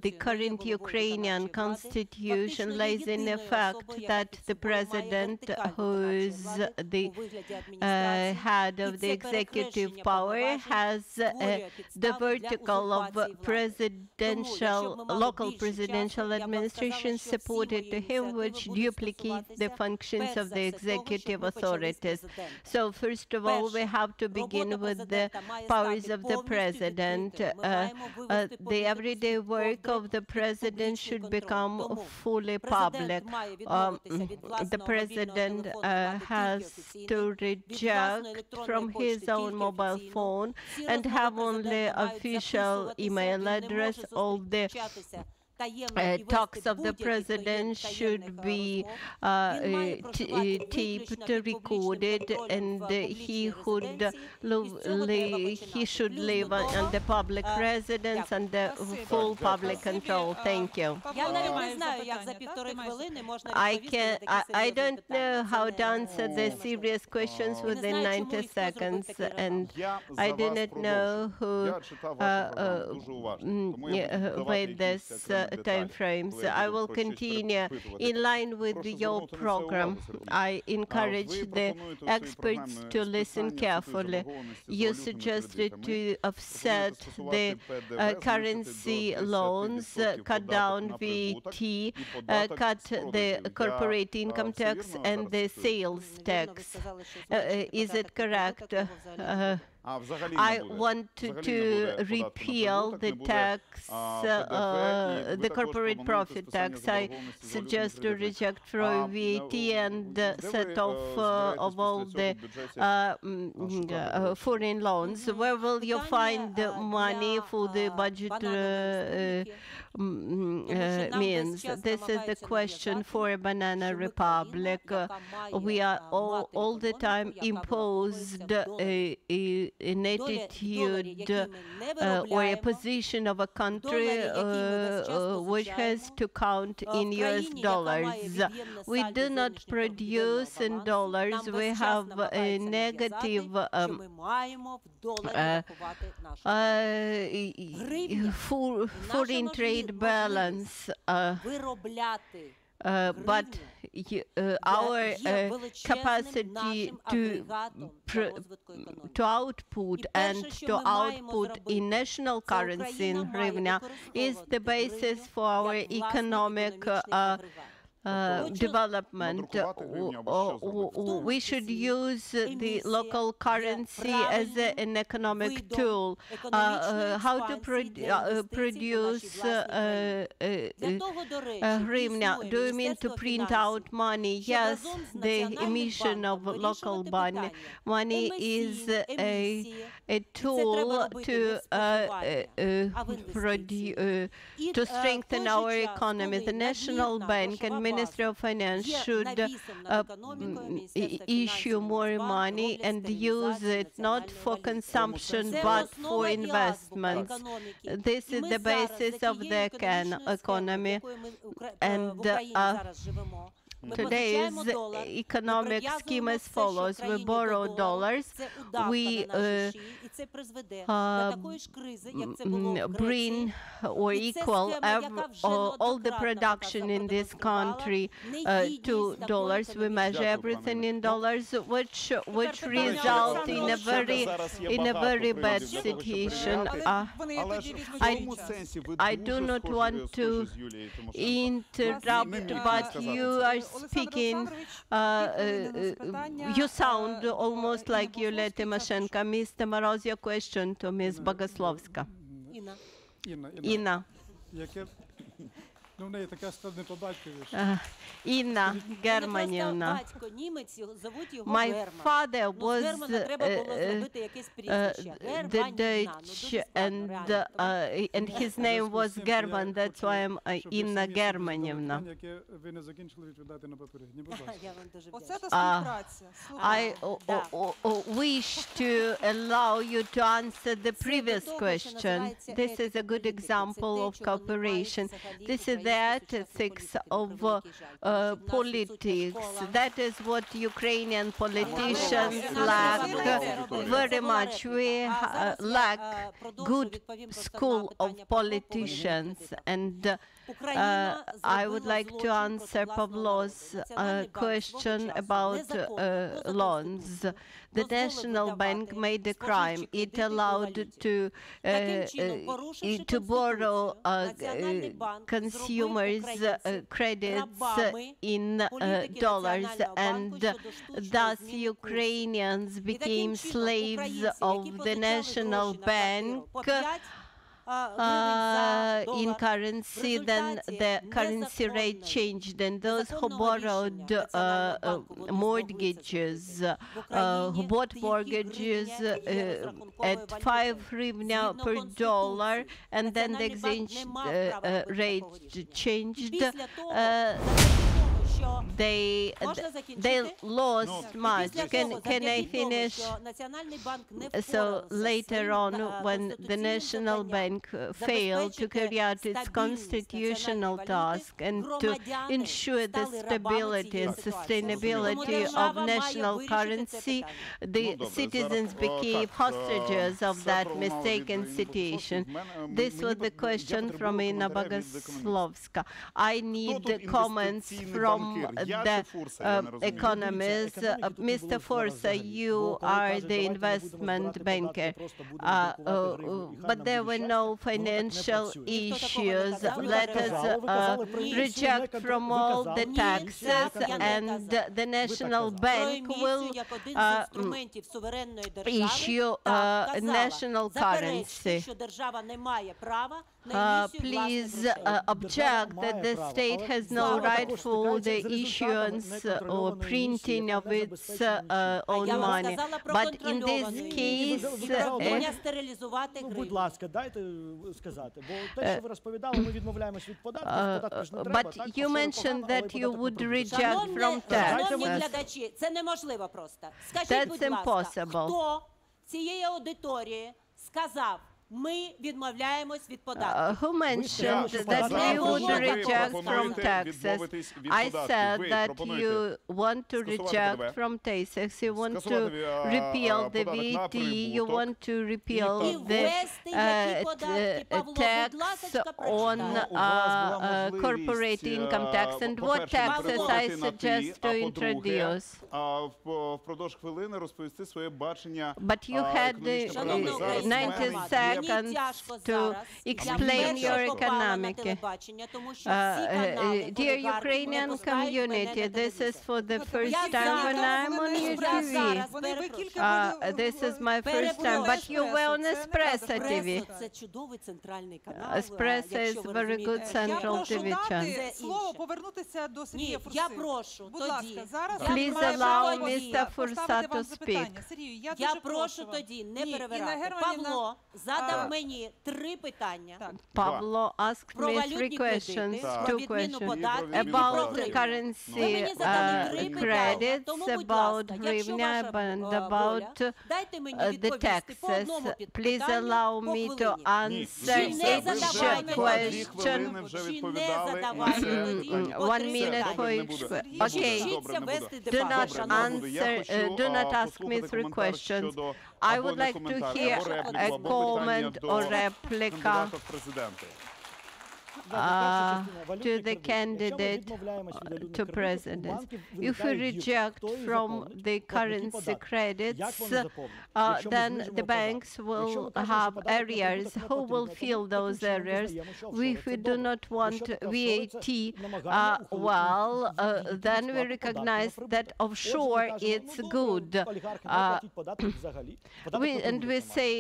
the current Ukrainian constitution lies in the fact that the president, who is the head of the executive power, has the vertical of local presidential administration supported to him, which duplicates the functions of the executive authorities. So first of all, we have to begin with the powers of the president. The everyday work of the president should become fully public. The president has to reject from his own mobile phone and have only official email address. All the talks of the president should be taped, recorded, and he should live on the public residence and the full public control. Thank you. I don't know how to answer the serious questions within 90 seconds, and I do not know who made this time frames. I will continue in line with your program. I encourage the experts to listen carefully. You suggested to offset the currency loans, cut down VAT, cut the corporate income tax and the sales tax. Is it correct? I want to repeal the tax, the corporate profit tax. I suggest to reject from VAT and set off of all the foreign loans. Where will you find the money for the budget means? This is the question for a banana republic. We are all the time imposed an attitude or a position of a country which has to count in US dollars. We do not produce in dollars. We have a negative foreign trade balance. But our capacity to output and to output in national currency in hryvnia is the basis for our economic development. We should use the local currency as an economic tool. How to produce hryvnia? Do you mean to print out money? Yes, the emission of local money. Money is a tool to strengthen our economy. The National Bank and Ministry of Finance should issue more money and use it not for consumption but for investments. This is the basis of the economy, and today's economic scheme as follows. We borrow dollars, we bring or equal all the production in this country to dollars. We measure everything in dollars, which result in a very bad situation. I do not want to interrupt, but you are speaking, you sound almost like Yulia Tymoshenko. Mr. Moroz, your question to Ms. Bogoslovska. Інна. Ну, в неї таке складне по батькові. Інна Германівна. My father was the Dutch, and his name was German. That's why I'm Інна Германівна. Ви не закінчили відповідати на попереднє. I wish to allow you to answer the previous question. This is a good example of cooperation. This is the ethics of politics. That is what Ukrainian politicians lack very much. We lack good school of politicians, and I would like to answer Pavlo's question about loans. the National Bank made a crime. It allowed to borrow consumers' credits in dollars, and thus Ukrainians became slaves of the National Bank in currency. Then the currency rate changed, and those who borrowed mortgages, who bought mortgages at 5 hryvnia per dollar, and then the exchange rate changed, they lost much. Can I finish? So later on, when the National Bank failed to carry out its constitutional task and to ensure the stability and sustainability of national currency, the citizens became hostages of that mistaken situation. This was the question from Inna Bogoslovska. I need comments from the economists. Mr. Forza, you are the investment banker, but there were no financial issues. Let us reject from all the taxes, and the National Bank will issue national currency. Please object that the state has no right for the issuance or printing of its own money. But in this case, будь ласка, дайте сказати, бо те, що ви розповідали, ми відмовляємось від податків, податки ж не треба. But you mentioned that you would reject from taxes. Шановні глядачі, це неможливо просто. Скажіть, будь ласка, хто цієї аудиторії сказав, ми відмовляємось від податків? Who mentioned that you would reject from taxes? I said that you want to reject from taxes. You want to repeal the VAT. You want to repeal the tax on corporate income tax. And what taxes I suggest to introduce? Впродовж хвилини розповісти своє бачення. But you had 90 seconds to explain your economic. Dear Ukrainian community, this is for the first time when I'm on your TV. This is my first time, but you were on Espresso TV. Espresso is very good central TV channel. Слово повернутися до Сергія Фурси. Будь ласка, зараз Please allow Mr. Fursa to speak. Я прошу тоді не перебирати. Павло задав мені 3 питання. Pablo asked me 3 questions, 2 questions about currency credits, about hryvnia, and about the taxes. Please allow me to answer each question. 1 minute for each. Okay. Do not ask me 3 questions. I would like to hear a comment or replica to the candidate to president. If we reject from the currency credits, then the banks will have areas. Who will fill those areas? If we do not want VAT, then we recognize that offshore it's good. We say,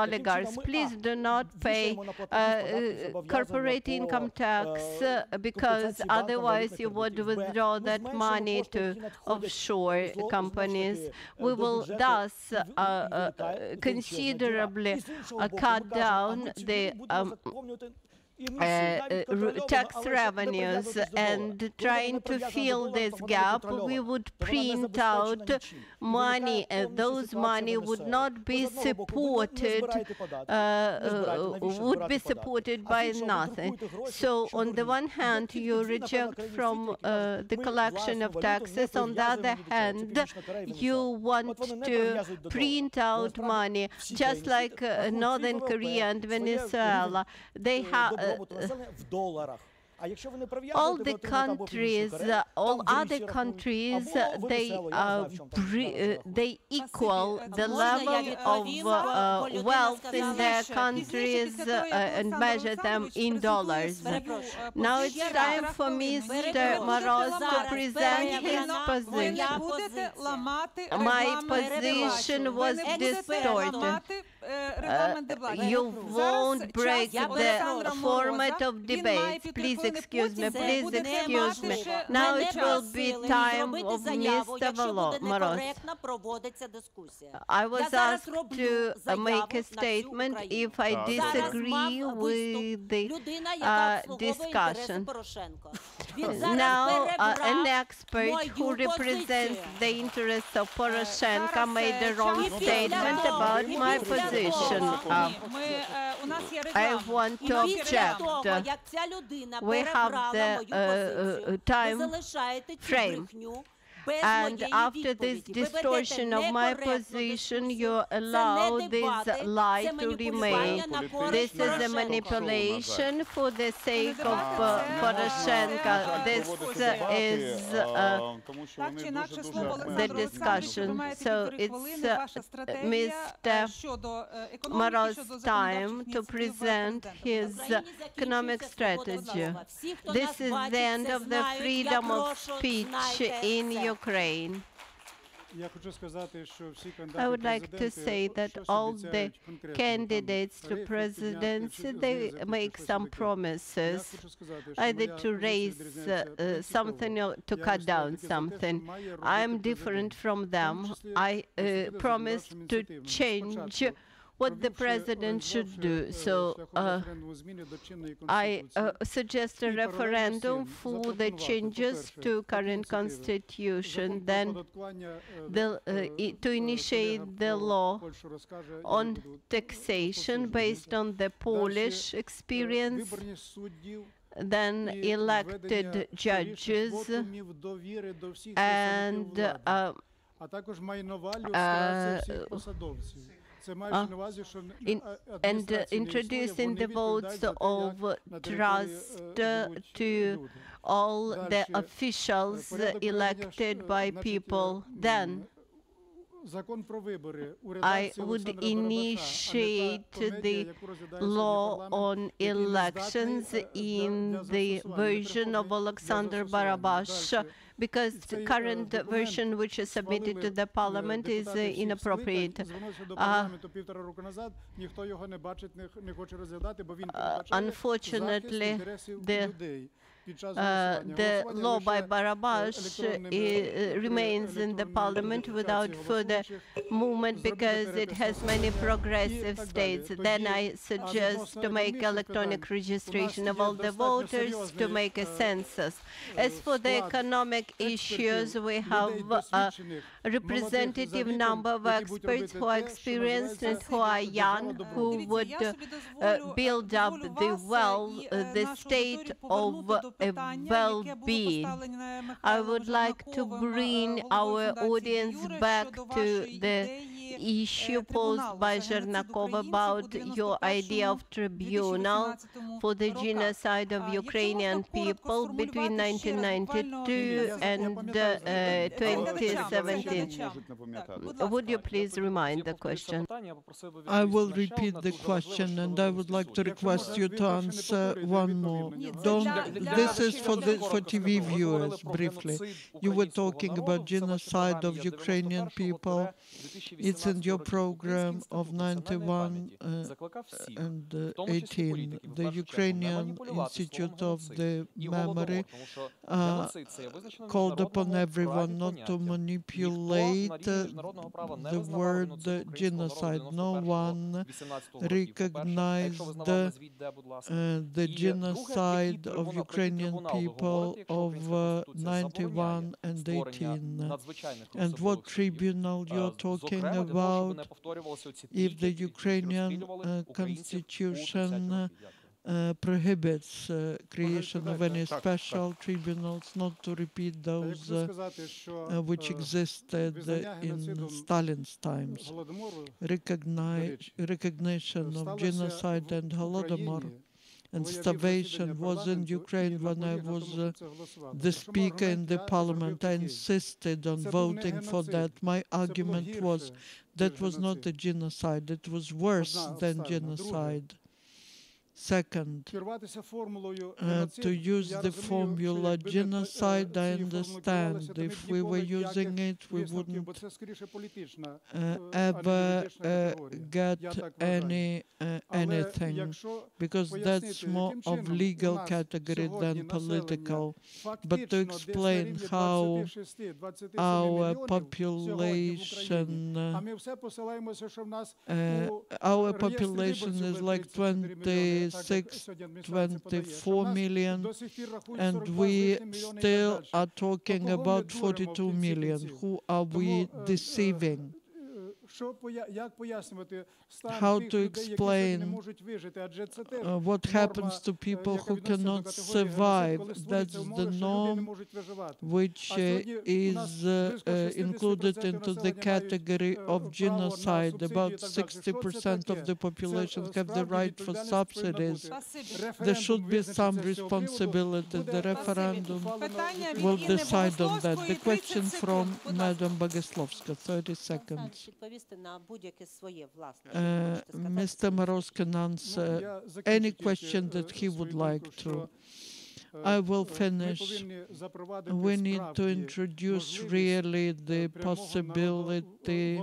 oligarchs, please do not pay corporate income tax because otherwise you would withdraw that money to offshore companies. We will thus considerably cut down the tax revenues, and trying to fill this gap, we would print out money, and those money would not be supported by nothing. So on the one hand, you reject from the collection of taxes. On the other hand, you want to print out money, just like Northern Korea and Venezuela. They have А якщо ви не all прив'язуєте, the ви отримаєте або countries, фінансову Корею, all там other другий всі countries, рахують, або ви they весело, я не знаю, в чому там справа. they equal the Можна я level of відповім? Бо людина wealth in сказала, their що countries пізніше, після того, як and Олександр measure them Олександрович in презентує dollars. свою, Now it's позицію, time за for хвилин. Mr. Moroz to Зараз present his Прем'єра, Ви position. не будете ламати My регламент position дебатів. was Ви не будете distorted. ламати регламент дебатів. You won't break Час the Олександра format Мороза. of Він має debates. півтори Please хвилини, excuse me, потім please буде excuse мати me. ще Now Мене it will be просили time зробити of заяву, Mr. якщо буде Moroz. некоректно проводиться дискусія. I Я was зараз asked роблю to заяву make a на всю statement Україну. if I Зараз disagree мав with виступ the людина, яка обслуговує інтереси discussion. Порошенка. Він зараз Now, an перебрав expert who мою represents позицію. the interests of Poroshenko Зараз, made a wrong час statement для того, about і my після position. того, у нас є I регламент. want І to після object. того, як ця людина We have перебрала the, мою позицію, ви time залишаєте цю frame. брехню без And моєї after this відповіді. Ви ведете distortion of my некоректну position, дискусію. you Це allow не this дебати, lie це to маніпулювання remain. на This користь This is a Порошенка. manipulation for the sake of Дебати це Poroshenko. This is тому що Так вони чи інакше, дуже слово the Олександру Олександровичу. Ви discussion. маєте So півтори it's хвилини. Ваша стратегія Mr. щодо економіки, Moroz щодо time законодавчих to ініціатив present президента. his economic strategy. This is the end of the freedom of speech in Ukraine. Я хочу сказати, що всі I would like to say that all the candidates to presidency, they make some promises, either to raise something or to cut down something. I am different from them. I promised to change what the president should do. So I suggest a referendum for the changes to current constitution, then to initiate the law on taxation based on the Polish experience, then elected judges, and а також майнова люстрація всіх посадовців. Це маючи на увазі, що and introducing the votes of trust to all the officials elected by people. Then I would initiate the law on elections in the version of Oleksandr Moroz, because the current version which is submitted to the parliament is inappropriate. Unfortunately, the law by Moroz remains in the parliament without further movement because it has many progressive states. Then I suggest to make electronic registration of all the voters, to make a census. As for the economic issues, we have a representative number of experts who are experienced and who are young, who would build up the state of well-being. I would like to bring our audience back to the issue posed by Zhernakov about your idea of tribunal for the genocide of Ukrainian people between 1992 and 2017. Would you please remind the question? I will repeat the question, and I would like to request you to answer one more. This is for TV viewers, briefly. You were talking about genocide of Ukrainian people. It's in your program of 91 and 18. The Ukrainian Institute of the Memory called upon everyone not to manipulate the word genocide. No one recognized the genocide of Ukrainian people of 91 and 18. And what tribunal you're talking about? If the Ukrainian constitution prohibits creation of any special tribunals, not to repeat those which existed in Stalin's times. Recognition of genocide and Holodomor and starvation was in Ukraine when I was the speaker in the parliament. I insisted on voting for that. My argument was that was not a genocide. It was worse than genocide. Second, to use the formula genocide, I understand. If we were using it, we wouldn't ever get anything, because that's more of legal category than political. But to explain how our population is like 24 million, and we still are talking about 42 million. Who are we deceiving? How to explain what happens to people who cannot survive. That's the norm which is included into the category of genocide. About 60% of the population have the right for subsidies. There should be some responsibility. The referendum will decide on that. The question from Madam Bogoslovska, 30 seconds. Mr. Moroz can answer any question that he would like to. I will finish. We need to introduce really the possibility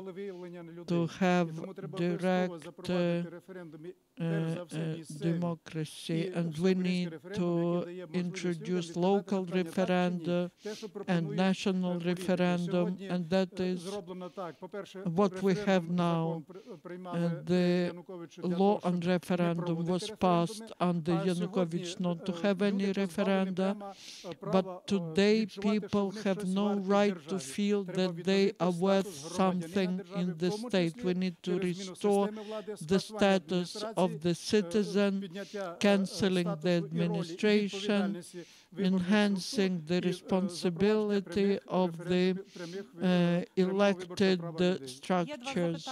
to have direct democracy, and we need to introduce local referenda and national referendum, and that is what we have now. The law on referendum was passed under Yanukovych not to have any referenda, but today people have no right to feel that they are worth something in the state. We need to restore the status of the citizen, cancelling the administration, enhancing the responsibility of the elected structures.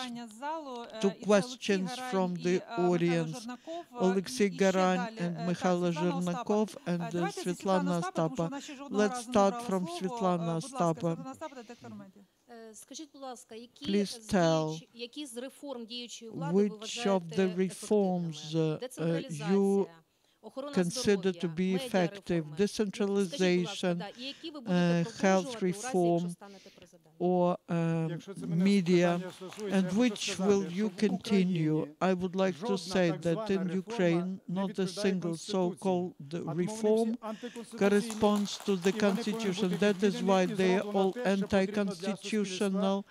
Two questions from the audience, Oleksii Garan and Mikhailo Zhirnakov and Svetlana Astapa. Let's start from Svetlana Astapa. Please tell which of the reforms you consider to be effective: decentralization, health reform, or media, and which will you continue? I would like to say that in Ukraine, not a single so-called reform corresponds to the constitution. That is why they are all anti-constitutional.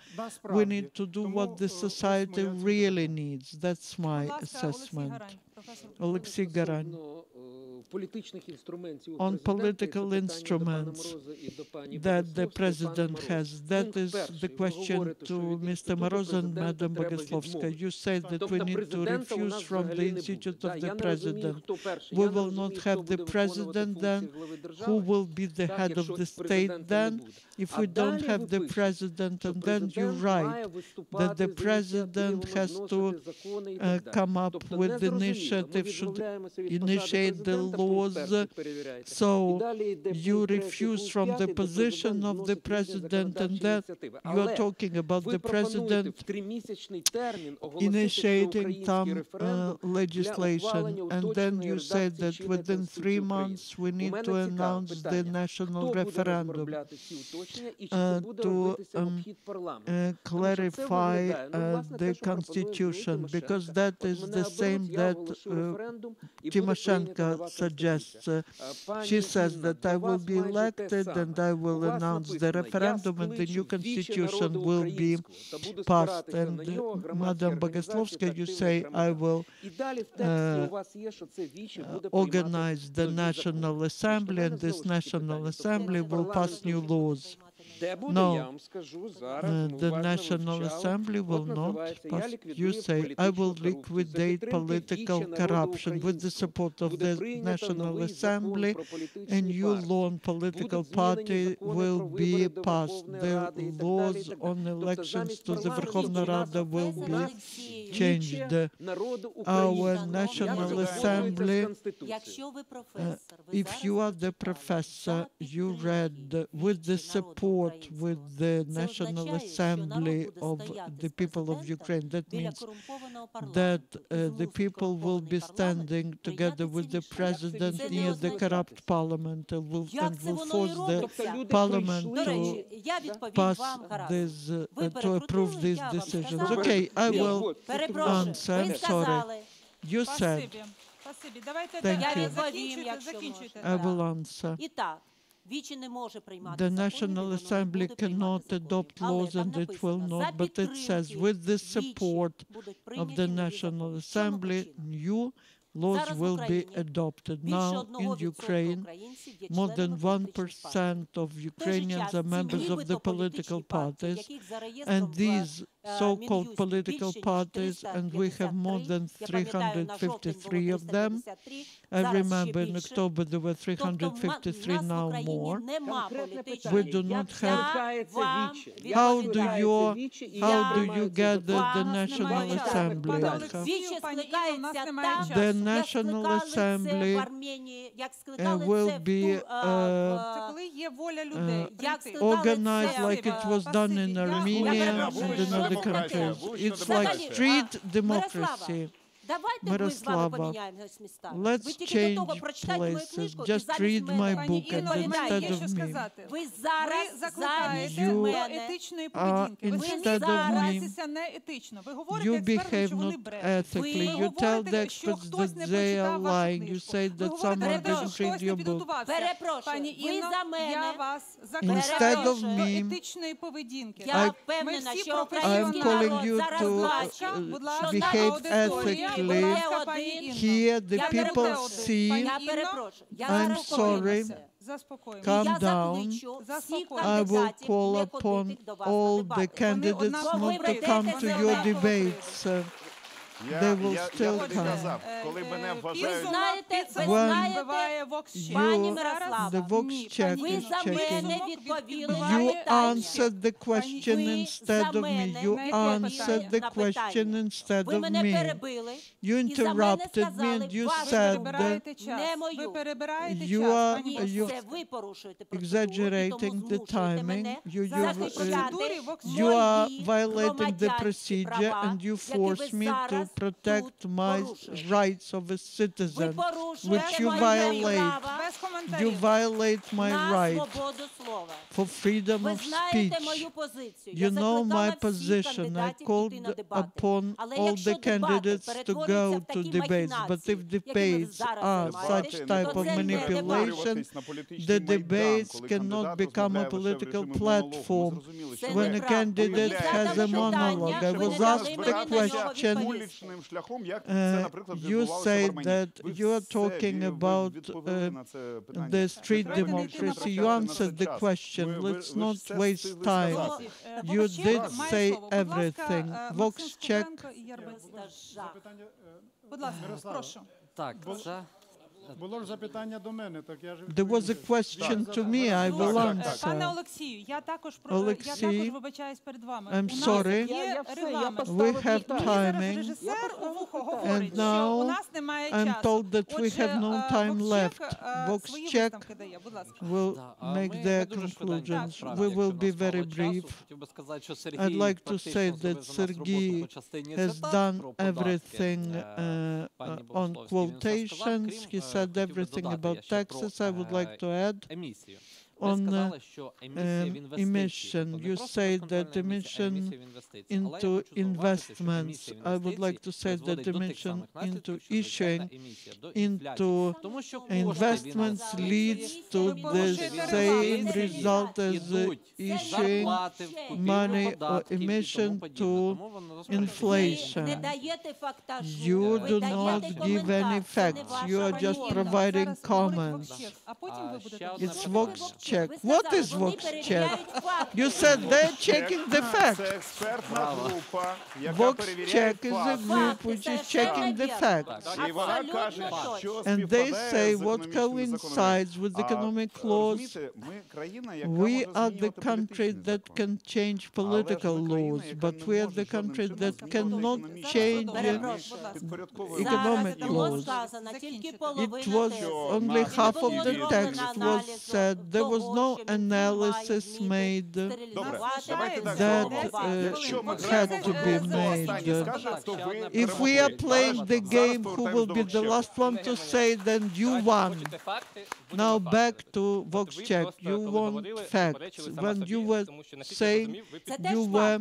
We need to do what the society really needs. That's my assessment. Oleksii Garan. On political instruments that the President has. That is the question to Mr. Moroz and Madam Bogoslovska. You said that we need to refuse from the institute of the President. We will not have the President then. Who will be the head of the state then? If we don't have the President, and then you're right, that the President has to come up with the initiative, should initiate the laws. So you refuse from the position of the President, and that you are talking about the President initiating some legislation, and then you said that within 3 months we need to announce the national referendum to clarify the constitution, because that is the same that Tymoshenko suggests. She says that I will be elected and I will announce the referendum and the new constitution will be passed. And Madam Bogoslovska, you say I will organize the National Assembly, and this National Assembly will pass new laws. No, the National Assembly will not pass. You say, I will liquidate political corruption with the support of the National Assembly. A new law on political party will be passed. The laws on elections to the Верховна Рада will be changed. Our National Assembly, if you are the professor, you read with the support with the National Assembly of the people of Ukraine. That means that the people will be standing together with the president near the corrupt parliament and will force the parliament to pass this, to approve these decisions. Okay, I will answer. I'm sorry. You said. Thank you. I will answer. The National Assembly cannot adopt laws and it will not, but it says with the support of the National Assembly, new laws will be adopted. Now in Ukraine, more than 1% of Ukrainians are members of the political parties, and these so-called political parties, and we have more than 353 of them. I remember in October there were 353, now more. We do not have. How do you gather the National Assembly? The National Assembly will be organized like it was done in Armenia and in other countries. It's like street democracy. Мирослава, let's change places. Just read my book and instead of me. You are instead of me. You behave not ethically. You tell the experts that they are lying. You say that someone didn't read your book. Instead of me, I am calling you to behave ethically. Here the people see. I'm sorry. Calm down. I will call upon all the candidates not to come to your debates. They will still come. When the Vox check is checking, you answered the question instead of me. You answered the question instead of me. You interrupted me and you said you are exaggerating the timing. You are violating the procedure and you force me to protect my rights of a citizen, which you violate. You violate my right for freedom of speech. You know my position. I called upon all the candidates to go to debates, but if debates are such type of manipulation, the debates cannot become a political platform. When a candidate has a monologue, I was asked the question, you say that you are talking about the street democracy. You answered the question. Let's not waste time. You did say everything. Vox check. There was a question to me. I will answer. Олексій, I'm sorry. We have timing. And now I'm told that we have no time left. Vox check will make their conclusions. We will be very brief. I'd like to say that Sergiy has done everything on quotations. He said everything about taxes. I would like to add on emission. You say that emission into investments. I would like to say that emission into issuing into investments leads to the same result as issuing money or emission to inflation. You do not give any facts. You are just providing comments. It's Vox check. What is vox check? You said they're checking the Це facts. експертна група, яка Vox перевіряє check is a факти. group which is checking the facts. І вона каже, що And they співпадає say з what економічними законами. coincides with economic laws. Розумієте, ми країна, яка We може are the змінювати country політичні that закони. can change political laws, but we are the country that cannot change economic laws. It was only half of the text was said. There was no analysis made Добре, давайте так that зробимо. Якщо ми had граємо to be в хто останній made. скаже, то ви If we are playing the game, who will be the last one to say, then you won. Now back to Vox Check. You want facts. When you were saying, you were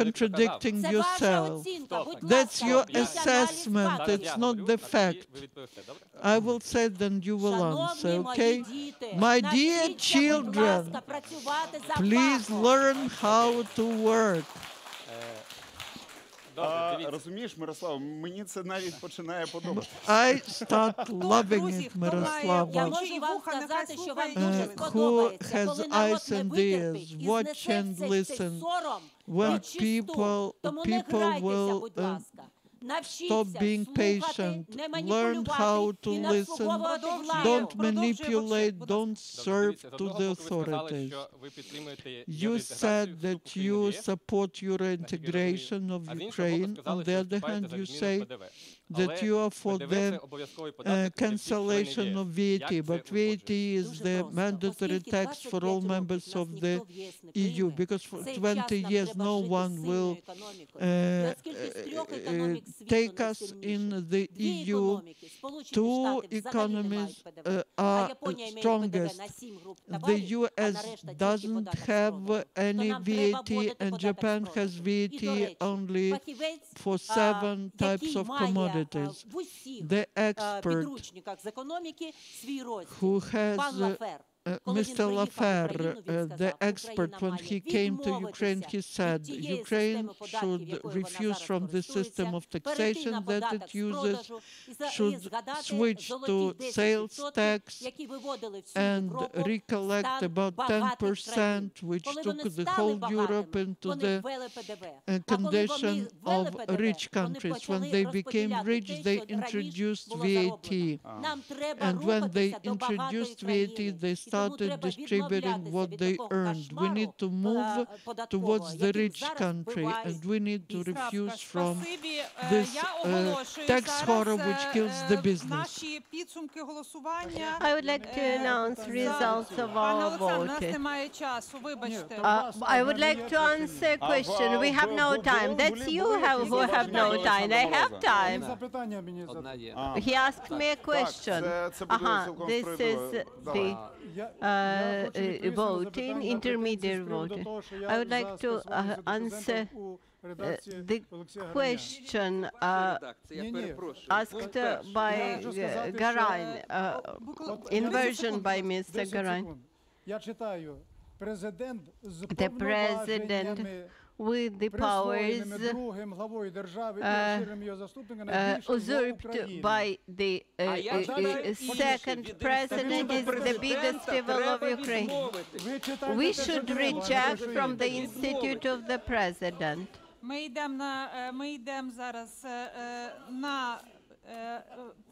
contradicting yourself. That's your assessment. It's not the fact. I will say, then you will answer, okay? My dear children, please learn how to work. Розумієш, Мирослав, мені це навіть починає подобатися. I start loving it, Мирослава. Я можу вам сказати, що вам дуже Who сподобається, has коли народ eyes не and витерпить ears, і watch and знесеться цей listen. сором When відчисту. Тому не people грайтеся, will будь ласка. stop Навчіться being patient, слухати, не learn маніпулювати how to і не listen, обслуговувати владу. don't manipulate, don't serve to the authorities. You said that you support your integration of Ukraine. On the other hand, you say that you are for the cancellation of VAT, but VAT is the mandatory tax for all members of the EU, because for 20 years no one will take us in the EU. Two economies are strongest. The US doesn't have any VAT, and Japan has VAT only for 7 types of commodities. The expert who has Mr. Lafer, the expert, when he came to Ukraine, he said Ukraine should refuse from the system of taxation that it uses, should switch to sales tax and recollect about 10%, which took the whole Europe into the condition of rich countries. When they became rich, they introduced VAT. And when they introduced VAT, they started distributing what they earned. We need to move towards the rich country, and we need to refuse from this tax horror which kills the business. I would like to announce results of our vote. I would like to answer a question. We have no time. That's you who have no time. I have time. He asked me a question. This is the voting, intermediate voting. I would like to answer the question asked by Garain, inversion by Mr. Garain. The president with the powers usurped by the second president is the biggest evil of Ukraine. We should reject from the institute of the president. Ми йдемо зараз на...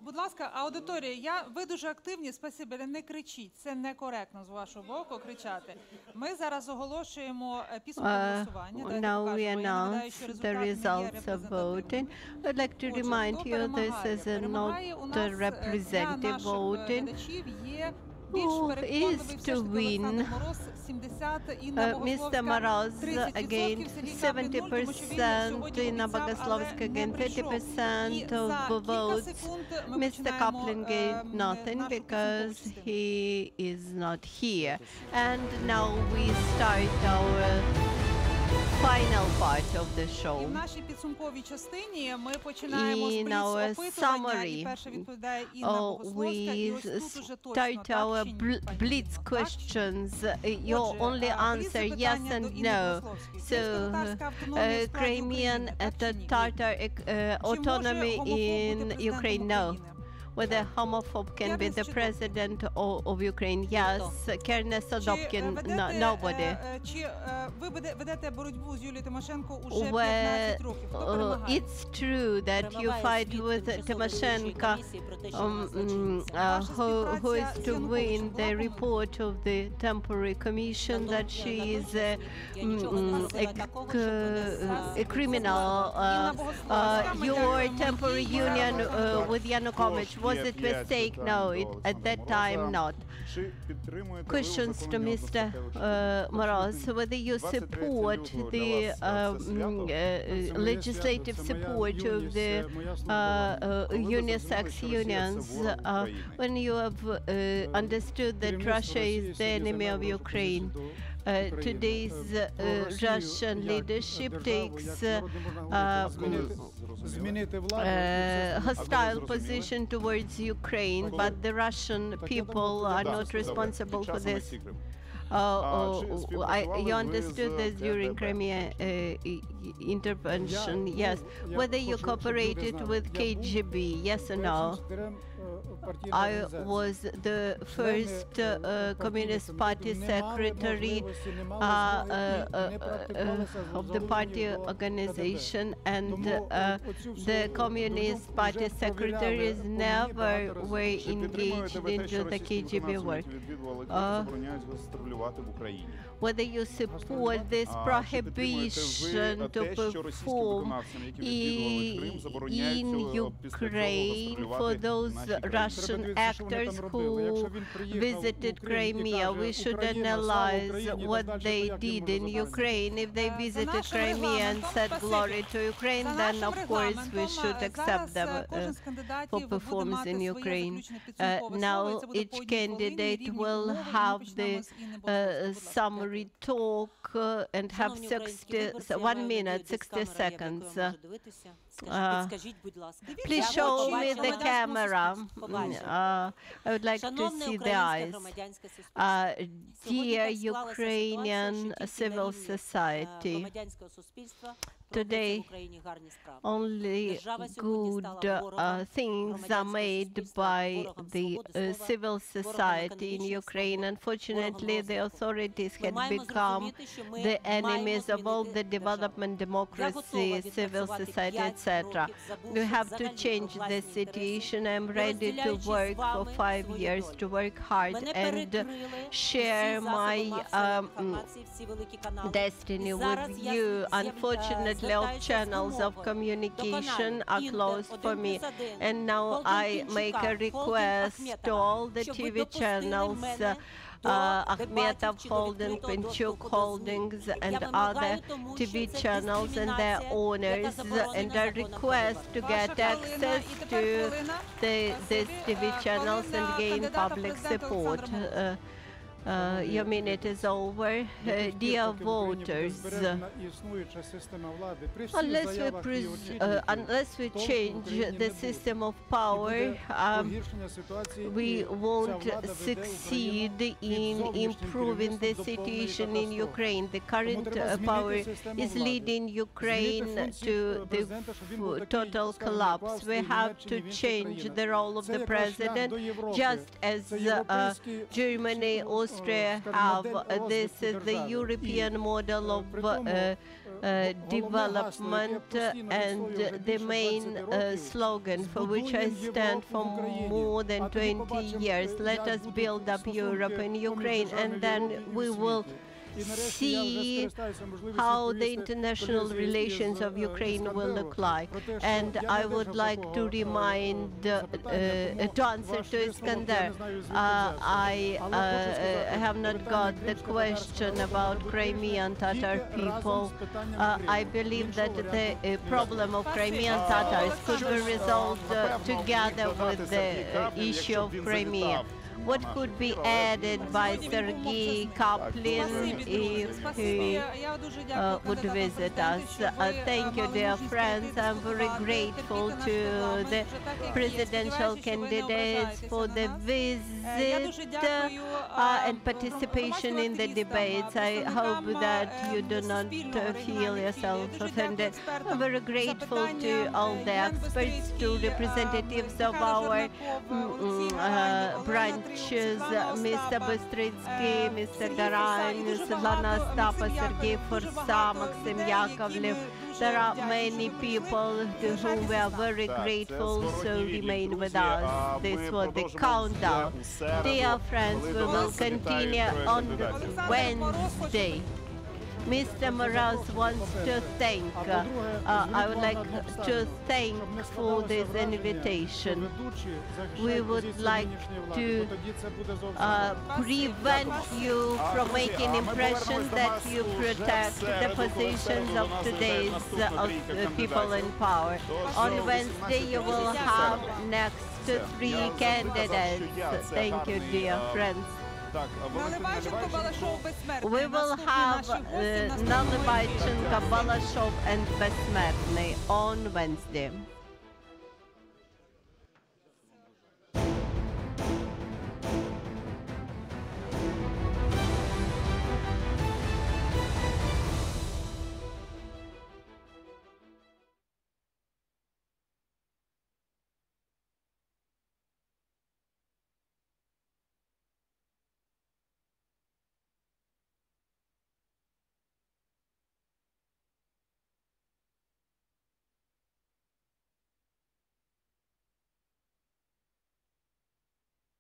Будь ласка, аудиторія, ви дуже активні, спасибі, не кричіть, це некоректно з вашого боку кричати. Ми зараз оголошуємо підсумки голосування. Now we announce the results of voting. I'd like to remind you this is not the representative voting. Who is to win? Mr. Moroz against 70%, Інна Богословська against 30% of votes. Mr. Kaplin gained nothing because he is not here. And now we start our final part of the show. В нашій підсумковій частині ми починаємо з бліц-опитування, і перша відповідає Інна Богословська, і ось тут уже точно, start our blitz questions. You only answer yes and no. So, Crimean Tatar autonomy in Ukraine, no. whether homophobe can be the president of Ukraine. Yes, Kernes Sodopkin, nobody. Чи ви ведете боротьбу з Юлією Тимошенко уже 15 років? Хто перемагає? It's true that you fight with Tymoshenko, who is to win the report of the temporary commission that she is a criminal. Your temporary union with Yanukovych, was it mistake? No, at that time not. Questions to Mr. Moroz, whether you support the legislative support of the unisex unions when you have understood that Russia is the enemy of Ukraine. Today's Russian leadership takes hostile position towards Ukraine, but the Russian people are not responsible for this. You understood this during Crimea intervention, yes. Whether you cooperated with KGB, yes or no? I was the first Communist Party secretary of the party organization, and the Communist Party secretaries never were engaged into the KGB work. Whether you support this prohibition to perform in Ukraine for those Russian actors who visited Crimea. We should analyze what they did in Ukraine. If they visited Crimea and said glory to Ukraine, then of course we should accept them for performance in Ukraine. Now each candidate will have the summary talk and have 1 minute, 60 seconds. Please show me the camera. I would like to see the eyes. Dear Ukrainian civil society, today only good things are made by the civil society in Ukraine. Unfortunately, the authorities had become the enemies of all the development, democracy, civil society, etc. We have to change this situation. I'm ready to work for 5 years, to work hard and share my destiny with you. Unfortunately, all channels of communication are closed for me, and now I make a request to all the TV channels, Akhmetov Holding, Pinchuk Holdings, and other TV channels and their owners, and I request to get access to these TV channels and gain public support. Your minute is over. Dear voters, unless we change the system of power, we won't succeed in improving the situation in Ukraine. The current power is leading Ukraine to the total collapse. We have to change the role of the president, just as Germany, Austria have. This is the European model of development and the main slogan for which I stand for more than 20 years. Let us build up Europe and Ukraine, and then we will see how the international relations of Ukraine will look like. And I would like to remind, to answer to Iskander, I have not got the question about Crimean Tatar people. I believe that the problem of Crimean Tatars could be resolved together with the issue of Crimea. what could be added by Sergiy Kaplin if he would visit us. Thank you, dear friends. I'm very grateful to the presidential candidates for the visit and participation in the debates. I hope that you do not feel yourself offended. I'm very grateful to all the experts, to representatives of our branches, Mr. Bystritsky, Mr. Garань, Svetlana Ostapa, Sergey Forsa, Maxim Yakovlev. There are many people to whom we are very grateful, so remain with us. This was the countdown. Dear friends, we will continue on Wednesday. Mr. Moroz wants to thank, I would like to thank for this invitation. We would like to prevent you from making impressions that you protect the positions of today's people in power. On Wednesday, you will have next to 3 candidates. Thank you, dear friends. We will have Nalyvaichenko, Balashov and Besmertny on Wednesday.